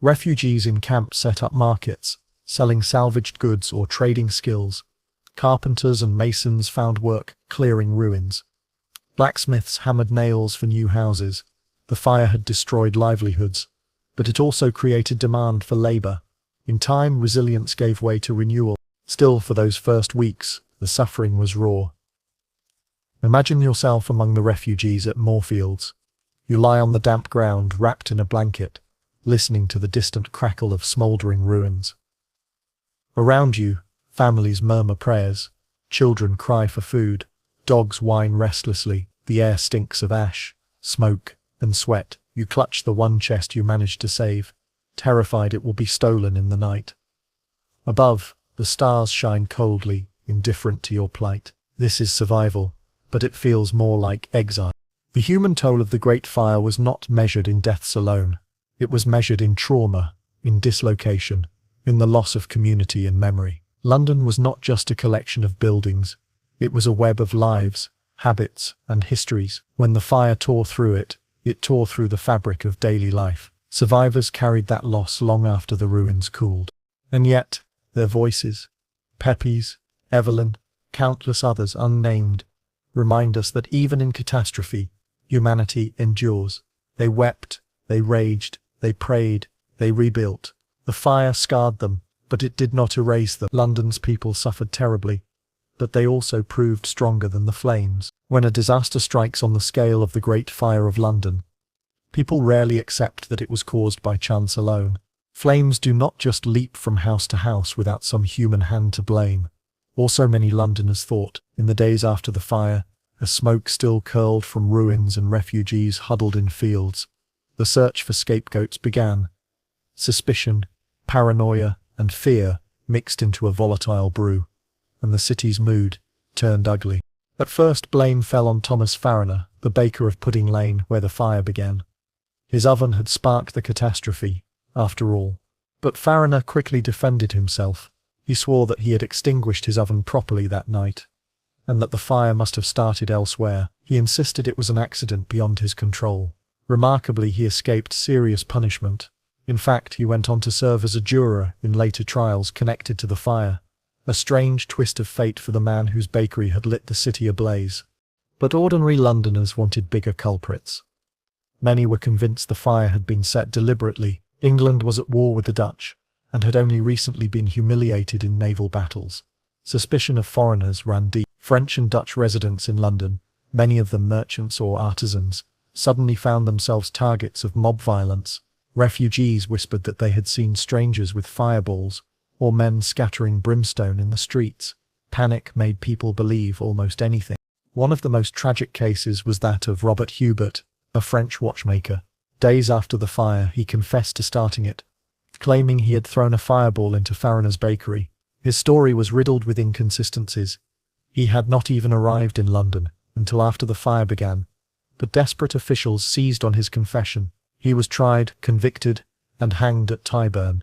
Speaker 1: Refugees in camps set up markets, selling salvaged goods or trading skills. Carpenters and masons found work clearing ruins. Blacksmiths hammered nails for new houses. The fire had destroyed livelihoods, but it also created demand for labor. In time, resilience gave way to renewal. Still, for those first weeks, the suffering was raw. Imagine yourself among the refugees at Moorfields. You lie on the damp ground, wrapped in a blanket, listening to the distant crackle of smouldering ruins. Around you, families murmur prayers, children cry for food, dogs whine restlessly, the air stinks of ash, smoke, and sweat. You clutch the one chest you managed to save, terrified it will be stolen in the night. Above, the stars shine coldly, indifferent to your plight. This is survival, but it feels more like exile. The human toll of the Great Fire was not measured in deaths alone. It was measured in trauma, in dislocation, in the loss of community and memory. London was not just a collection of buildings. It was a web of lives, habits, and histories. When the fire tore through it, it tore through the fabric of daily life. Survivors carried that loss long after the ruins cooled. And yet, their voices, Pepe's, Evelyn, countless others unnamed, remind us that even in catastrophe, humanity endures. They wept, they raged, they prayed, they rebuilt. The fire scarred them, but it did not erase them. London's people suffered terribly, but they also proved stronger than the flames. When a disaster strikes on the scale of the Great Fire of London, people rarely accept that it was caused by chance alone. Flames do not just leap from house to house without some human hand to blame. Also, many Londoners thought, in the days after the fire, as smoke still curled from ruins and refugees huddled in fields, the search for scapegoats began. Suspicion, paranoia, and fear mixed into a volatile brew, and the city's mood turned ugly. At first, blame fell on Thomas Fariner, the baker of Pudding Lane, where the fire began. His oven had sparked the catastrophe, after all. But Fariner quickly defended himself. He swore that he had extinguished his oven properly that night, and that the fire must have started elsewhere. He insisted it was an accident beyond his control. Remarkably, he escaped serious punishment. In fact, he went on to serve as a juror in later trials connected to the fire, a strange twist of fate for the man whose bakery had lit the city ablaze. But ordinary Londoners wanted bigger culprits. Many were convinced the fire had been set deliberately. England was at war with the Dutch, and had only recently been humiliated in naval battles. Suspicion of foreigners ran deep. French and Dutch residents in London, many of them merchants or artisans, suddenly found themselves targets of mob violence. Refugees whispered that they had seen strangers with fireballs, or men scattering brimstone in the streets. Panic made people believe almost anything. One of the most tragic cases was that of Robert Hubert, a French watchmaker. Days after the fire, he confessed to starting it, claiming he had thrown a fireball into Fariner's bakery. His story was riddled with inconsistencies. He had not even arrived in London until after the fire began, but desperate officials seized on his confession. He was tried, convicted, and hanged at Tyburn.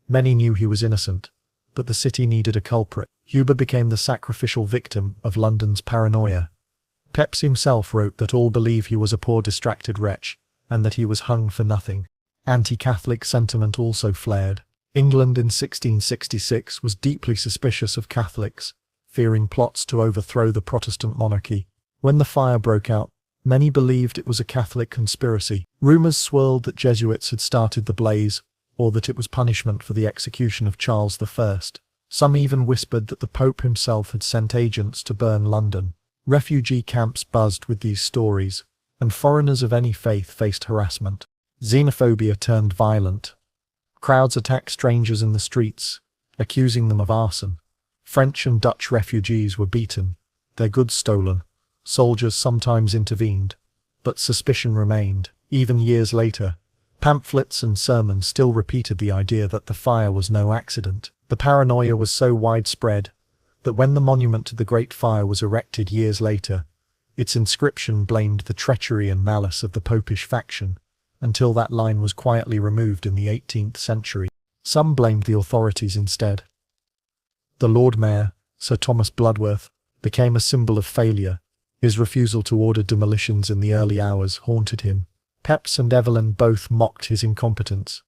Speaker 1: Many knew he was innocent, but the city needed a culprit. Hubert became the sacrificial victim of London's paranoia. Pepys himself wrote that all believe he was a poor distracted wretch, and that he was hung for nothing. Anti-Catholic sentiment also flared. England in 1666 was deeply suspicious of Catholics, fearing plots to overthrow the Protestant monarchy. When the fire broke out, many believed it was a Catholic conspiracy. Rumours swirled that Jesuits had started the blaze, or that it was punishment for the execution of Charles I. Some even whispered that the Pope himself had sent agents to burn London. Refugee camps buzzed with these stories, and foreigners of any faith faced harassment. Xenophobia turned violent. Crowds attacked strangers in the streets, accusing them of arson. French and Dutch refugees were beaten, their goods stolen. Soldiers sometimes intervened, but suspicion remained. Even years later, pamphlets and sermons still repeated the idea that the fire was no accident. The paranoia was so widespread that when the monument to the Great Fire was erected years later, its inscription blamed the treachery and malice of the popish faction, until that line was quietly removed in the 18th century. Some blamed the authorities instead. The Lord Mayor, Sir Thomas Bloodworth, became a symbol of failure. His refusal to order demolitions in the early hours haunted him. Pepys and Evelyn both mocked his incompetence.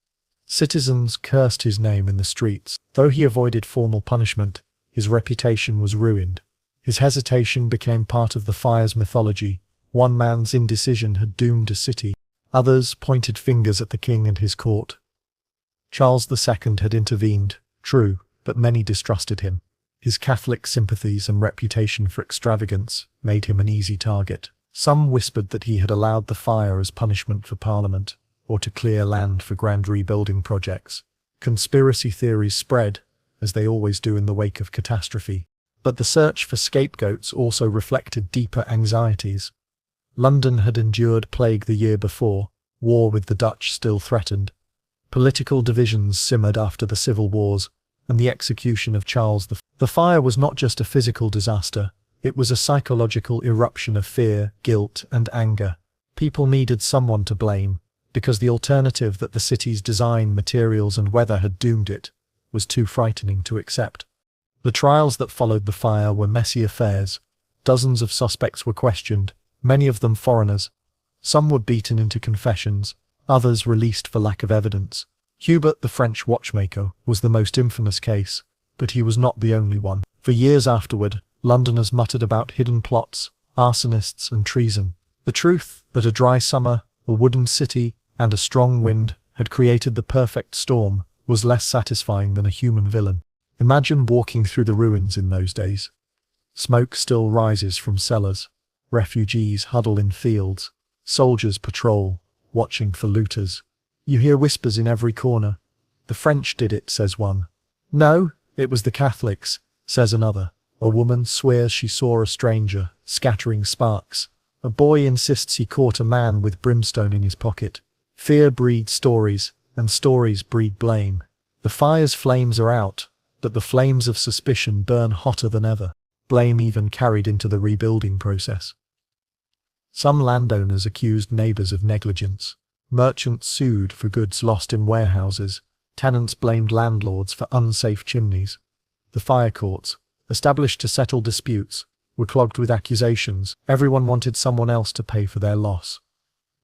Speaker 1: Citizens cursed his name in the streets. Though he avoided formal punishment, his reputation was ruined. His hesitation became part of the fire's mythology. One man's indecision had doomed a city. Others pointed fingers at the king and his court. Charles II had intervened, true, but many distrusted him. His Catholic sympathies and reputation for extravagance made him an easy target. Some whispered that he had allowed the fire as punishment for Parliament, or to clear land for grand rebuilding projects. Conspiracy theories spread, as they always do in the wake of catastrophe. But the search for scapegoats also reflected deeper anxieties. London had endured plague the year before, war with the Dutch still threatened. Political divisions simmered after the civil wars, and the execution of Charles I. The fire was not just a physical disaster, it was a psychological eruption of fear, guilt, and anger. People needed someone to blame, because the alternative that the city's design, materials, and weather had doomed it was too frightening to accept. The trials that followed the fire were messy affairs. Dozens of suspects were questioned, many of them foreigners. Some were beaten into confessions, others released for lack of evidence. Hubert, the French watchmaker, was the most infamous case, but he was not the only one. For years afterward, Londoners muttered about hidden plots, arsonists, and treason. The truth that a dry summer, a wooden city, and a strong wind had created the perfect storm was less satisfying than a human villain. Imagine walking through the ruins in those days. Smoke still rises from cellars. Refugees huddle in fields. Soldiers patrol, watching for looters. You hear whispers in every corner. The French did it, says one. No, it was the Catholics, says another. A woman swears she saw a stranger, scattering sparks. A boy insists he caught a man with brimstone in his pocket. Fear breeds stories, and stories breed blame. The fire's flames are out, but the flames of suspicion burn hotter than ever. Blame even carried into the rebuilding process. Some landowners accused neighbors of negligence. Merchants sued for goods lost in warehouses. Tenants blamed landlords for unsafe chimneys. The fire courts, established to settle disputes, were clogged with accusations. Everyone wanted someone else to pay for their loss.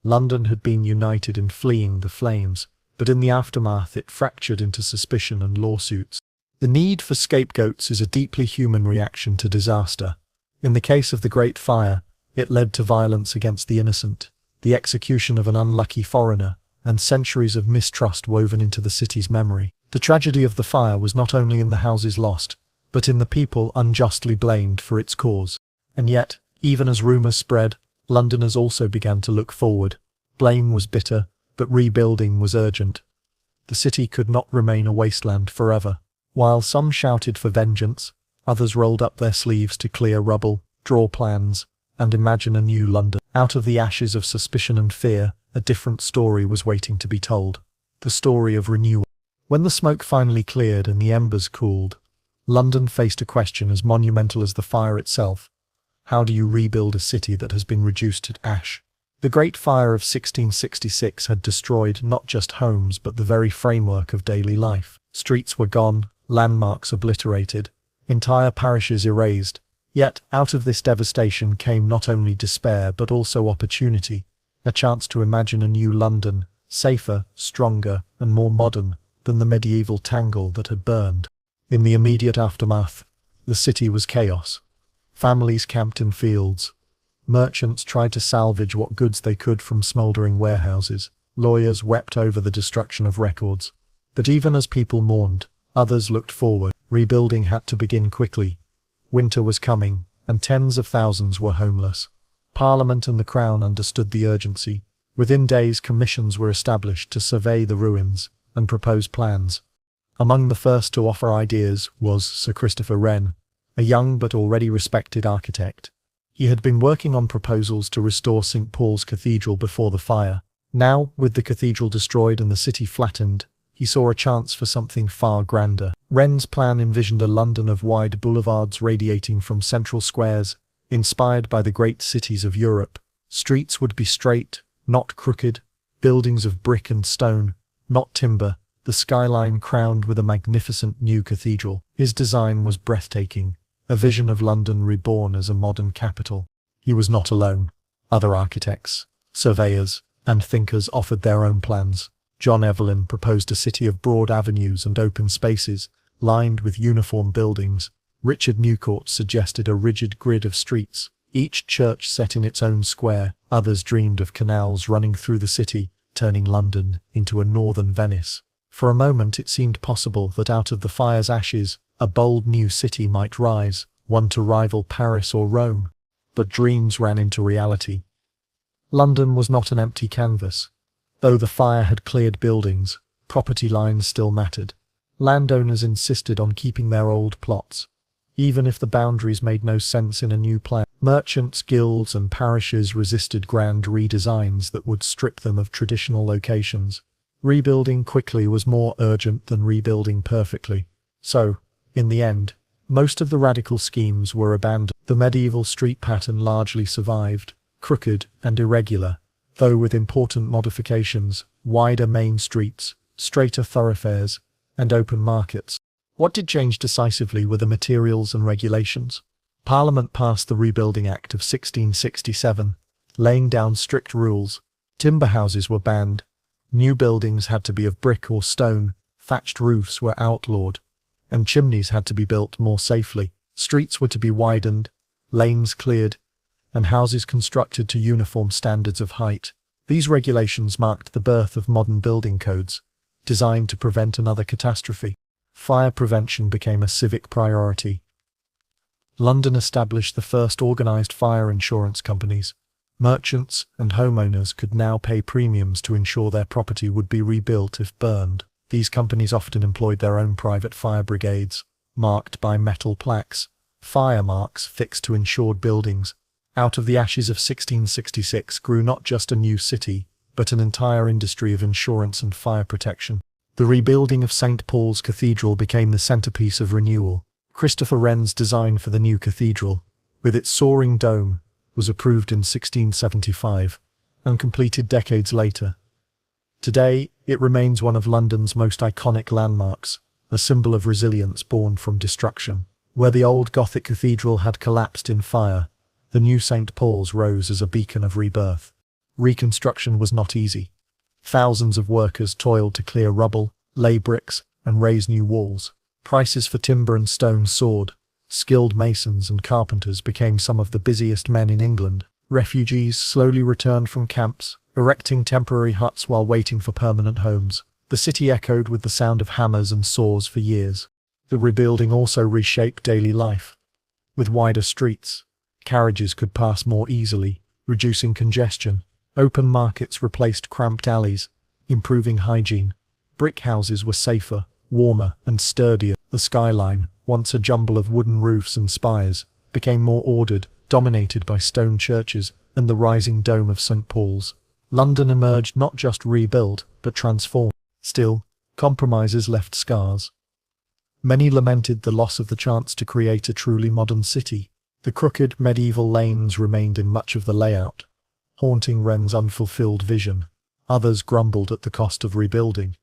Speaker 1: London had been united in fleeing the flames, but in the aftermath it fractured into suspicion and lawsuits. The need for scapegoats is a deeply human reaction to disaster. In the case of the Great Fire, it led to violence against the innocent, the execution of an unlucky foreigner, and centuries of mistrust woven into the city's memory. The tragedy of the fire was not only in the houses lost, but in the people unjustly blamed for its cause. And yet, even as rumours spread, Londoners also began to look forward. Blame was bitter, but rebuilding was urgent. The city could not remain a wasteland forever. While some shouted for vengeance, others rolled up their sleeves to clear rubble, draw plans, and imagine a new London. Out of the ashes of suspicion and fear, a different story was waiting to be told. The story of renewal. When the smoke finally cleared and the embers cooled, London faced a question as monumental as the fire itself. How do you rebuild a city that has been reduced to ash? The Great Fire of 1666 had destroyed not just homes but the very framework of daily life. Streets were gone, landmarks obliterated, entire parishes erased. Yet, out of this devastation came not only despair but also opportunity, a chance to imagine a new London, safer, stronger, and more modern than the medieval tangle that had burned. In the immediate aftermath, the city was chaos. Families camped in fields. Merchants tried to salvage what goods they could from smouldering warehouses. Lawyers wept over the destruction of records. But even as people mourned, others looked forward. Rebuilding had to begin quickly. Winter was coming, and tens of thousands were homeless. Parliament and the Crown understood the urgency. Within days, commissions were established to survey the ruins and propose plans. Among the first to offer ideas was Sir Christopher Wren, a young but already respected architect. He had been working on proposals to restore St. Paul's Cathedral before the fire. Now, with the cathedral destroyed and the city flattened, he saw a chance for something far grander. Wren's plan envisioned a London of wide boulevards radiating from central squares, inspired by the great cities of Europe. Streets would be straight, not crooked, buildings of brick and stone, not timber, the skyline crowned with a magnificent new cathedral. His design was breathtaking, a vision of London reborn as a modern capital. He was not alone. Other architects, surveyors, and thinkers offered their own plans. John Evelyn proposed a city of broad avenues and open spaces, lined with uniform buildings. Richard Newcourt suggested a rigid grid of streets, each church set in its own square. Others dreamed of canals running through the city, turning London into a northern Venice. For a moment it seemed possible that out of the fire's ashes, a bold new city might rise, one to rival Paris or Rome. But dreams ran into reality. London was not an empty canvas. Though the fire had cleared buildings, property lines still mattered. Landowners insisted on keeping their old plots, even if the boundaries made no sense in a new plan. Merchants, guilds, and parishes resisted grand redesigns that would strip them of traditional locations. Rebuilding quickly was more urgent than rebuilding perfectly. So, in the end, most of the radical schemes were abandoned. The medieval street pattern largely survived, crooked and irregular, though with important modifications: wider main streets, straighter thoroughfares, and open markets. What did change decisively were the materials and regulations. Parliament passed the Rebuilding Act of 1667, laying down strict rules. Timber houses were banned. New buildings had to be of brick or stone, thatched roofs were outlawed, and chimneys had to be built more safely. Streets were to be widened, lanes cleared, and houses constructed to uniform standards of height. These regulations marked the birth of modern building codes, designed to prevent another catastrophe. Fire prevention became a civic priority. London established the first organised fire insurance companies. Merchants and homeowners could now pay premiums to ensure their property would be rebuilt if burned. These companies often employed their own private fire brigades, marked by metal plaques, fire marks fixed to insured buildings. Out of the ashes of 1666 grew not just a new city, but an entire industry of insurance and fire protection. The rebuilding of St. Paul's Cathedral became the centerpiece of renewal. Christopher Wren's design for the new cathedral, with its soaring dome, was approved in 1675 and completed decades later. Today, it remains one of London's most iconic landmarks, a symbol of resilience born from destruction. Where the old Gothic cathedral had collapsed in fire, the new St. Paul's rose as a beacon of rebirth. Reconstruction was not easy. Thousands of workers toiled to clear rubble, lay bricks, and raise new walls. Prices for timber and stone soared. Skilled masons and carpenters became some of the busiest men in England. Refugees slowly returned from camps, erecting temporary huts while waiting for permanent homes. The city echoed with the sound of hammers and saws for years. The rebuilding also reshaped daily life. With wider streets, carriages could pass more easily, reducing congestion. Open markets replaced cramped alleys, improving hygiene. Brick houses were safer, warmer, and sturdier. The skyline, once a jumble of wooden roofs and spires, became more ordered, dominated by stone churches and the rising dome of St. Paul's. London emerged not just rebuilt, but transformed. Still, compromises left scars. Many lamented the loss of the chance to create a truly modern city. The crooked medieval lanes remained in much of the layout, haunting Wren's unfulfilled vision. Others grumbled at the cost of rebuilding,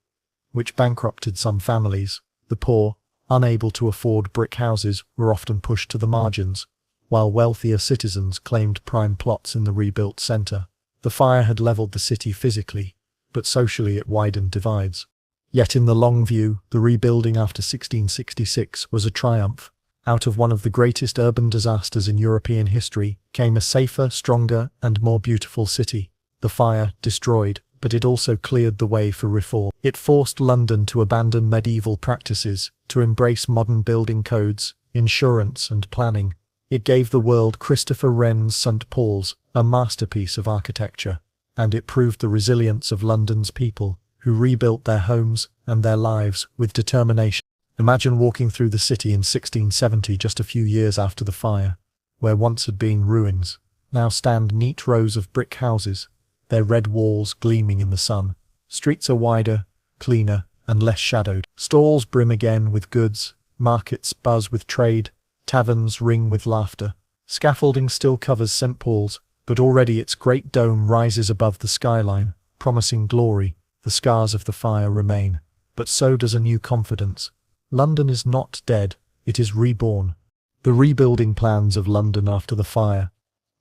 Speaker 1: which bankrupted some families. The poor, unable to afford brick houses, were often pushed to the margins, while wealthier citizens claimed prime plots in the rebuilt centre. The fire had levelled the city physically, but socially it widened divides. Yet in the long view, the rebuilding after 1666 was a triumph. Out of one of the greatest urban disasters in European history came a safer, stronger, and more beautiful city. The fire destroyed, but it also cleared the way for reform. It forced London to abandon medieval practices, to embrace modern building codes, insurance, and planning. It gave the world Christopher Wren's St. Paul's, a masterpiece of architecture, and it proved the resilience of London's people, who rebuilt their homes and their lives with determination. Imagine walking through the city in 1670, just a few years after the fire. Where once had been ruins, now stand neat rows of brick houses, their red walls gleaming in the sun. Streets are wider, cleaner, and less shadowed. Stalls brim again with goods, markets buzz with trade, taverns ring with laughter. Scaffolding still covers St. Paul's, but already its great dome rises above the skyline, promising glory. The scars of the fire remain, but so does a new confidence. London is not dead, it is reborn. The rebuilding plans of London after the fire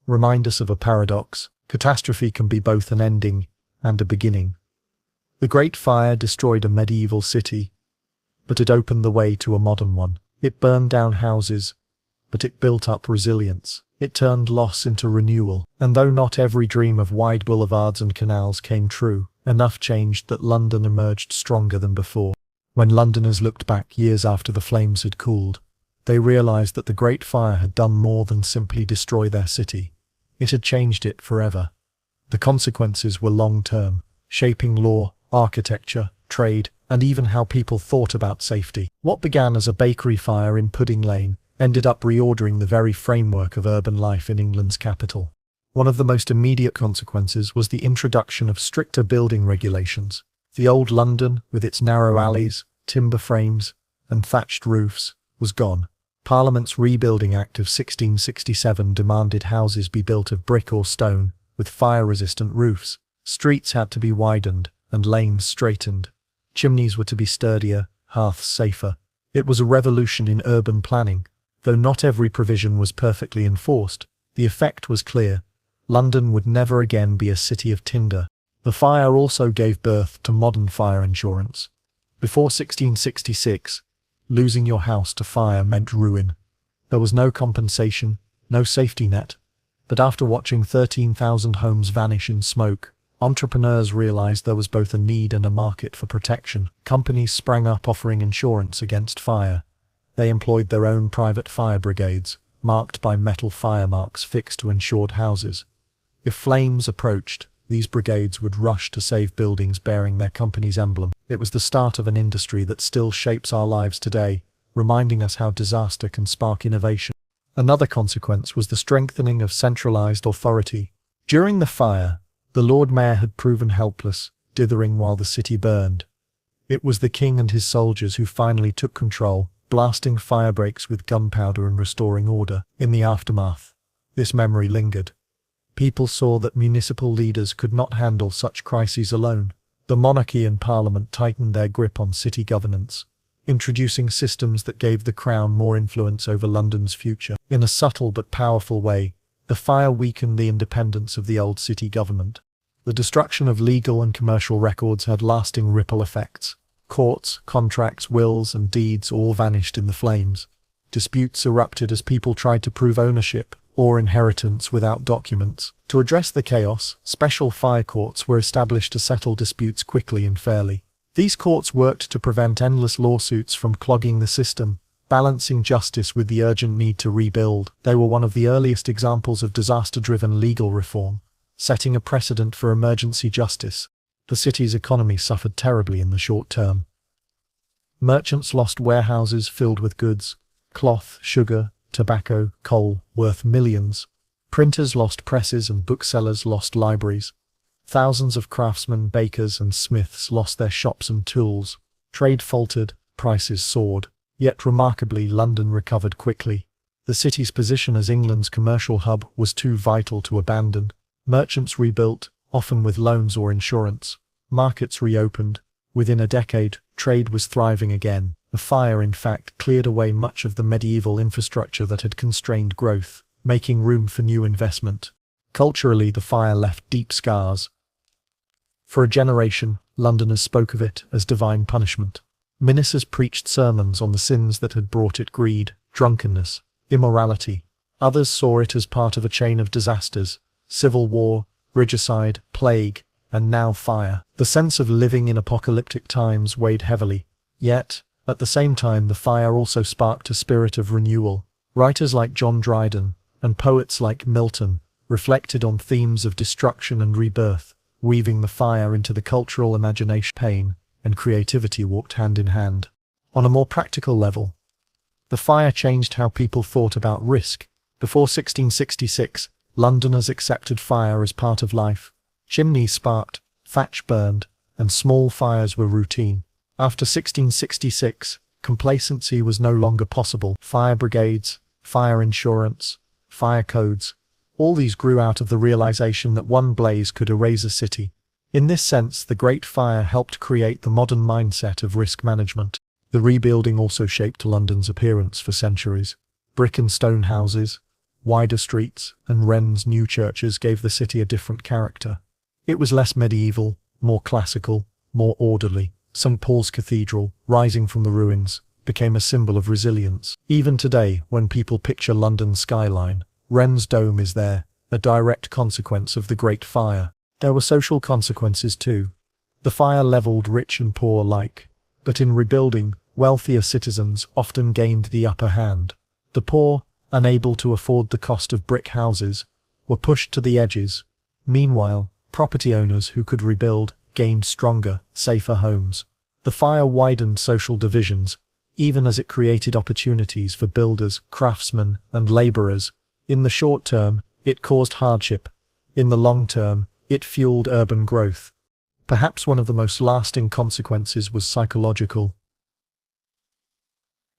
Speaker 1: remind us of a paradox. Catastrophe can be both an ending and a beginning. The Great Fire destroyed a medieval city, but it opened the way to a modern one. It burned down houses, but it built up resilience. It turned loss into renewal. And though not every dream of wide boulevards and canals came true, enough changed that London emerged stronger than before. When Londoners looked back years after the flames had cooled, they realized that the Great Fire had done more than simply destroy their city. It had changed it forever. The consequences were long-term, shaping law, architecture, trade, and even how people thought about safety. What began as a bakery fire in Pudding Lane ended up reordering the very framework of urban life in England's capital. One of the most immediate consequences was the introduction of stricter building regulations. The old London, with its narrow alleys, timber frames, and thatched roofs, was gone. Parliament's Rebuilding Act of 1667 demanded houses be built of brick or stone, with fire-resistant roofs. Streets had to be widened, and lanes straightened. Chimneys were to be sturdier, hearths safer. It was a revolution in urban planning. Though not every provision was perfectly enforced, the effect was clear. London would never again be a city of tinder. The fire also gave birth to modern fire insurance. Before 1666, losing your house to fire meant ruin. There was no compensation, no safety net. But after watching 13,000 homes vanish in smoke, entrepreneurs realized there was both a need and a market for protection. Companies sprang up offering insurance against fire. They employed their own private fire brigades, marked by metal fire marks fixed to insured houses. If flames approached, these brigades would rush to save buildings bearing their company's emblem. It was the start of an industry that still shapes our lives today, reminding us how disaster can spark innovation. Another consequence was the strengthening of centralized authority. During the fire, the Lord Mayor had proven helpless, dithering while the city burned. It was the king and his soldiers who finally took control, blasting fire breaks with gunpowder and restoring order. In the aftermath, this memory lingered. People saw that municipal leaders could not handle such crises alone. The monarchy and parliament tightened their grip on city governance, introducing systems that gave the crown more influence over London's future. In a subtle but powerful way, the fire weakened the independence of the old city government. The destruction of legal and commercial records had lasting ripple effects. Courts, contracts, wills, and deeds all vanished in the flames. Disputes erupted as people tried to prove ownership or inheritance without documents. To address the chaos, special fire courts were established to settle disputes quickly and fairly. These courts worked to prevent endless lawsuits from clogging the system, balancing justice with the urgent need to rebuild. They were one of the earliest examples of disaster-driven legal reform, setting a precedent for emergency justice. The city's economy suffered terribly in the short term. Merchants lost warehouses filled with goods, cloth, sugar, tobacco, coal, worth millions. Printers lost presses and booksellers lost libraries. Thousands of craftsmen, bakers, and smiths lost their shops and tools. Trade faltered, prices soared. Yet remarkably, London recovered quickly. The city's position as England's commercial hub was too vital to abandon. Merchants rebuilt, often with loans or insurance. Markets reopened. Within a decade, trade was thriving again. The fire, in fact, cleared away much of the medieval infrastructure that had constrained growth, making room for new investment. Culturally, the fire left deep scars. For a generation, Londoners spoke of it as divine punishment. Ministers preached sermons on the sins that had brought it: greed, drunkenness, immorality. Others saw it as part of a chain of disasters: civil war, regicide, plague, and now fire. The sense of living in apocalyptic times weighed heavily. Yet, at the same time, the fire also sparked a spirit of renewal. Writers like John Dryden, and poets like Milton, reflected on themes of destruction and rebirth, weaving the fire into the cultural imagination. Pain and creativity walked hand in hand. On a more practical level, the fire changed how people thought about risk. Before 1666, Londoners accepted fire as part of life. Chimneys sparked, thatch burned, and small fires were routine. After 1666, complacency was no longer possible. Fire brigades, fire insurance, fire codes, all these grew out of the realization that one blaze could erase a city. In this sense, the Great Fire helped create the modern mindset of risk management. The rebuilding also shaped London's appearance for centuries. Brick and stone houses, wider streets, and Wren's new churches gave the city a different character. It was less medieval, more classical, more orderly. St. Paul's Cathedral, rising from the ruins, became a symbol of resilience. Even today, when people picture London's skyline, Wren's Dome is there, a direct consequence of the Great Fire. There were social consequences too. The fire leveled rich and poor alike, but in rebuilding, wealthier citizens often gained the upper hand. The poor, unable to afford the cost of brick houses, were pushed to the edges. Meanwhile, property owners who could rebuild gained stronger, safer homes. The fire widened social divisions, even as it created opportunities for builders, craftsmen, and laborers. In the short term, it caused hardship. In the long term, it fueled urban growth. Perhaps one of the most lasting consequences was psychological.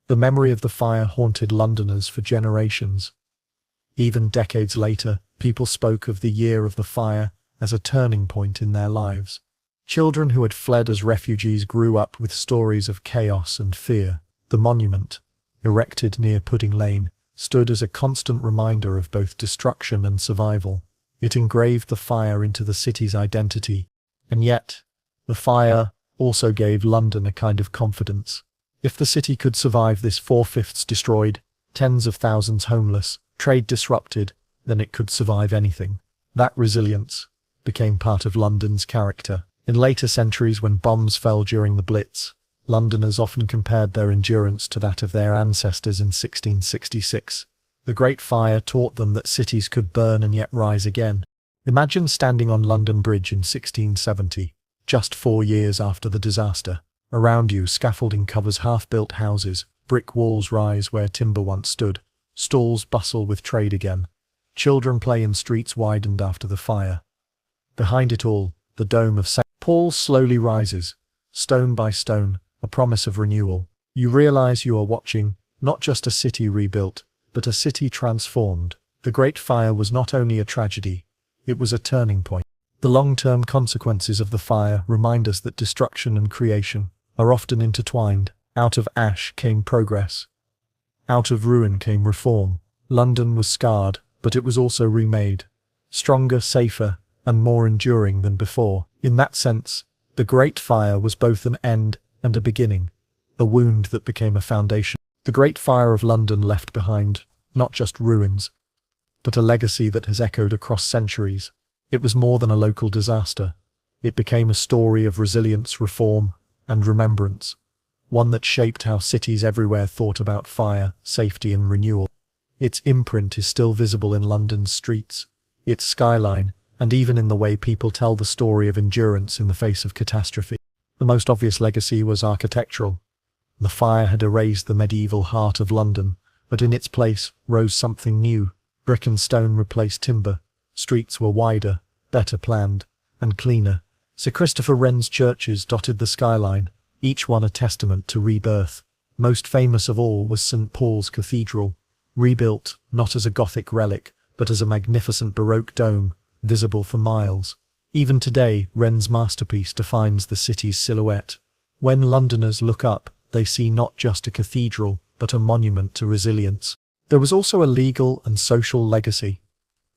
Speaker 1: The memory of the fire haunted Londoners for generations. Even decades later, people spoke of the year of the fire as a turning point in their lives. Children who had fled as refugees grew up with stories of chaos and fear. The monument, erected near Pudding Lane, stood as a constant reminder of both destruction and survival. It engraved the fire into the city's identity. And yet, the fire also gave London a kind of confidence. If the city could survive this 4/5 destroyed, tens of thousands homeless, trade disrupted, then it could survive anything. That resilience became part of London's character. In later centuries, when bombs fell during the Blitz, Londoners often compared their endurance to that of their ancestors in 1666. The Great Fire taught them that cities could burn and yet rise again. Imagine standing on London Bridge in 1670, just 4 years after the disaster. Around you, scaffolding covers half-built houses, brick walls rise where timber once stood, stalls bustle with trade again. Children play in streets widened after the fire. Behind it all, the dome of St. Paul's slowly rises, stone by stone, a promise of renewal. You realize you are watching, not just a city rebuilt, but a city transformed. The Great Fire was not only a tragedy, it was a turning point. The long-term consequences of the fire remind us that destruction and creation are often intertwined. Out of ash came progress. Out of ruin came reform. London was scarred, but it was also remade. Stronger, safer, and more enduring than before. In that sense, the Great Fire was both an end and a beginning, a wound that became a foundation. The Great Fire of London left behind not just ruins, but a legacy that has echoed across centuries. It was more than a local disaster. It became a story of resilience, reform, and remembrance, one that shaped how cities everywhere thought about fire, safety, and renewal. Its imprint is still visible in London's streets, its skyline, and even in the way people tell the story of endurance in the face of catastrophe. The most obvious legacy was architectural. The fire had erased the medieval heart of London, but in its place rose something new. Brick and stone replaced timber. Streets were wider, better planned, and cleaner. Sir Christopher Wren's churches dotted the skyline, each one a testament to rebirth. Most famous of all was St. Paul's Cathedral, rebuilt not as a Gothic relic, but as a magnificent Baroque dome, visible for miles. Even today, Wren's masterpiece defines the city's silhouette. When Londoners look up, they see not just a cathedral, but a monument to resilience. There was also a legal and social legacy.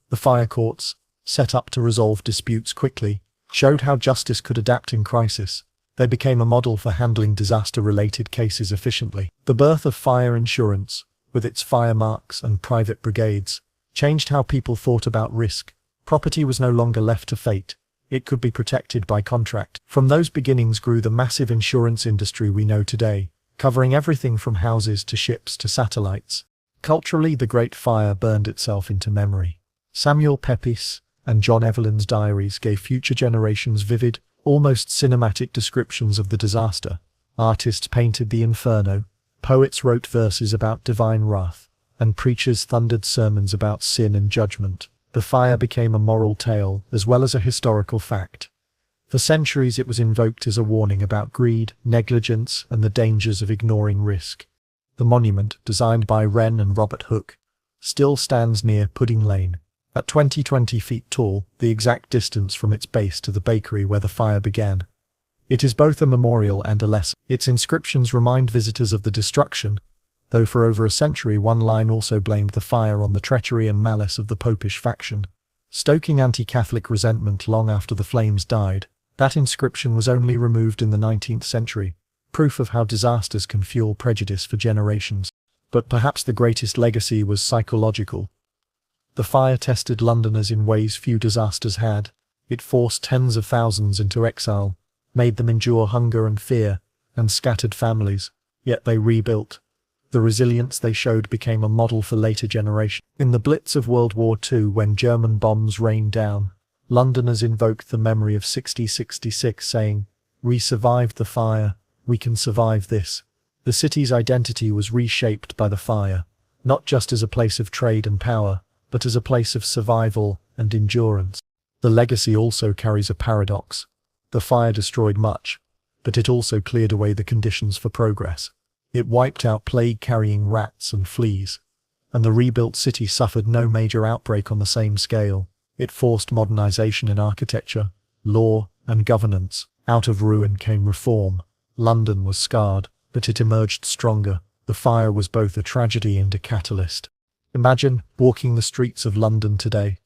Speaker 1: The fire courts, set up to resolve disputes quickly, showed how justice could adapt in crisis. They became a model for handling disaster-related cases efficiently. The birth of fire insurance, with its fire marks and private brigades, changed how people thought about risk. Property was no longer left to fate. It could be protected by contract. From those beginnings grew the massive insurance industry we know today, covering everything from houses to ships to satellites. Culturally, the Great Fire burned itself into memory. Samuel Pepys and John Evelyn's diaries gave future generations vivid, almost cinematic descriptions of the disaster. Artists painted the inferno, poets wrote verses about divine wrath, and preachers thundered sermons about sin and judgment. The fire became a moral tale as well as a historical fact. For centuries it was invoked as a warning about greed, negligence, and the dangers of ignoring risk. The monument, designed by Wren and Robert Hooke, still stands near Pudding Lane. At 20 feet tall, the exact distance from its base to the bakery where the fire began. It is both a memorial and a lesson. Its inscriptions remind visitors of the destruction, though for over a century one line also blamed the fire on the treachery and malice of the popish faction. Stoking anti-Catholic resentment long after the flames died, that inscription was only removed in the 19th century, proof of how disasters can fuel prejudice for generations. But perhaps the greatest legacy was psychological. The fire tested Londoners in ways few disasters had. It forced tens of thousands into exile, made them endure hunger and fear, and scattered families. Yet they rebuilt. The resilience they showed became a model for later generations. In the Blitz of World War II, when German bombs rained down, Londoners invoked the memory of 6066, saying, "We survived the fire, we can survive this." The city's identity was reshaped by the fire, not just as a place of trade and power, but as a place of survival and endurance. The legacy also carries a paradox. The fire destroyed much, but it also cleared away the conditions for progress. It wiped out plague-carrying rats and fleas, and the rebuilt city suffered no major outbreak on the same scale. It forced modernization in architecture, law, and governance. Out of ruin came reform. London was scarred, but it emerged stronger. The fire was both a tragedy and a catalyst. Imagine walking the streets of London today.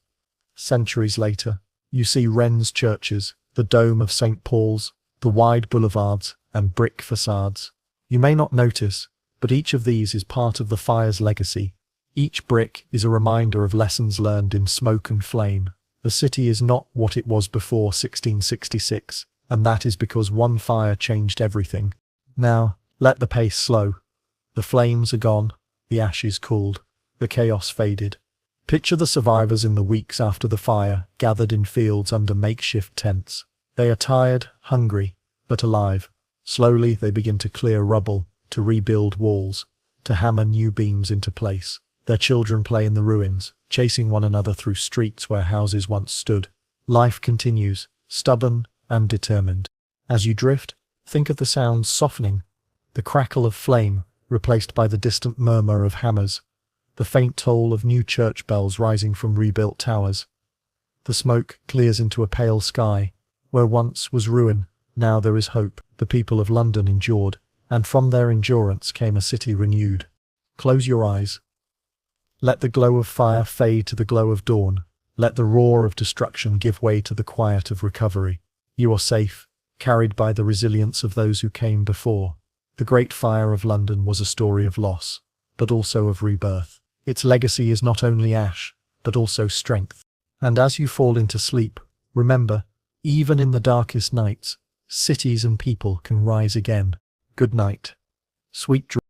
Speaker 1: Centuries later, you see Wren's churches, the dome of St. Paul's, the wide boulevards, and brick facades. You may not notice, but each of these is part of the fire's legacy. Each brick is a reminder of lessons learned in smoke and flame. The city is not what it was before 1666, and that is because one fire changed everything. Now, let the pace slow. The flames are gone, the ashes cooled, the chaos faded. Picture the survivors in the weeks after the fire, gathered in fields under makeshift tents. They are tired, hungry, but alive. Slowly they begin to clear rubble, to rebuild walls, to hammer new beams into place. Their children play in the ruins, chasing one another through streets where houses once stood. Life continues, stubborn and determined. As you drift, think of the sounds softening, the crackle of flame replaced by the distant murmur of hammers, the faint toll of new church bells rising from rebuilt towers. The smoke clears into a pale sky. Where once was ruin, now there is hope. The people of London endured, and from their endurance came a city renewed. Close your eyes. Let the glow of fire fade to the glow of dawn. Let the roar of destruction give way to the quiet of recovery. You are safe, carried by the resilience of those who came before. The Great Fire of London was a story of loss, but also of rebirth. Its legacy is not only ash, but also strength. And as you fall into sleep, remember, even in the darkest nights, cities and people can rise again. Good night. Sweet dreams.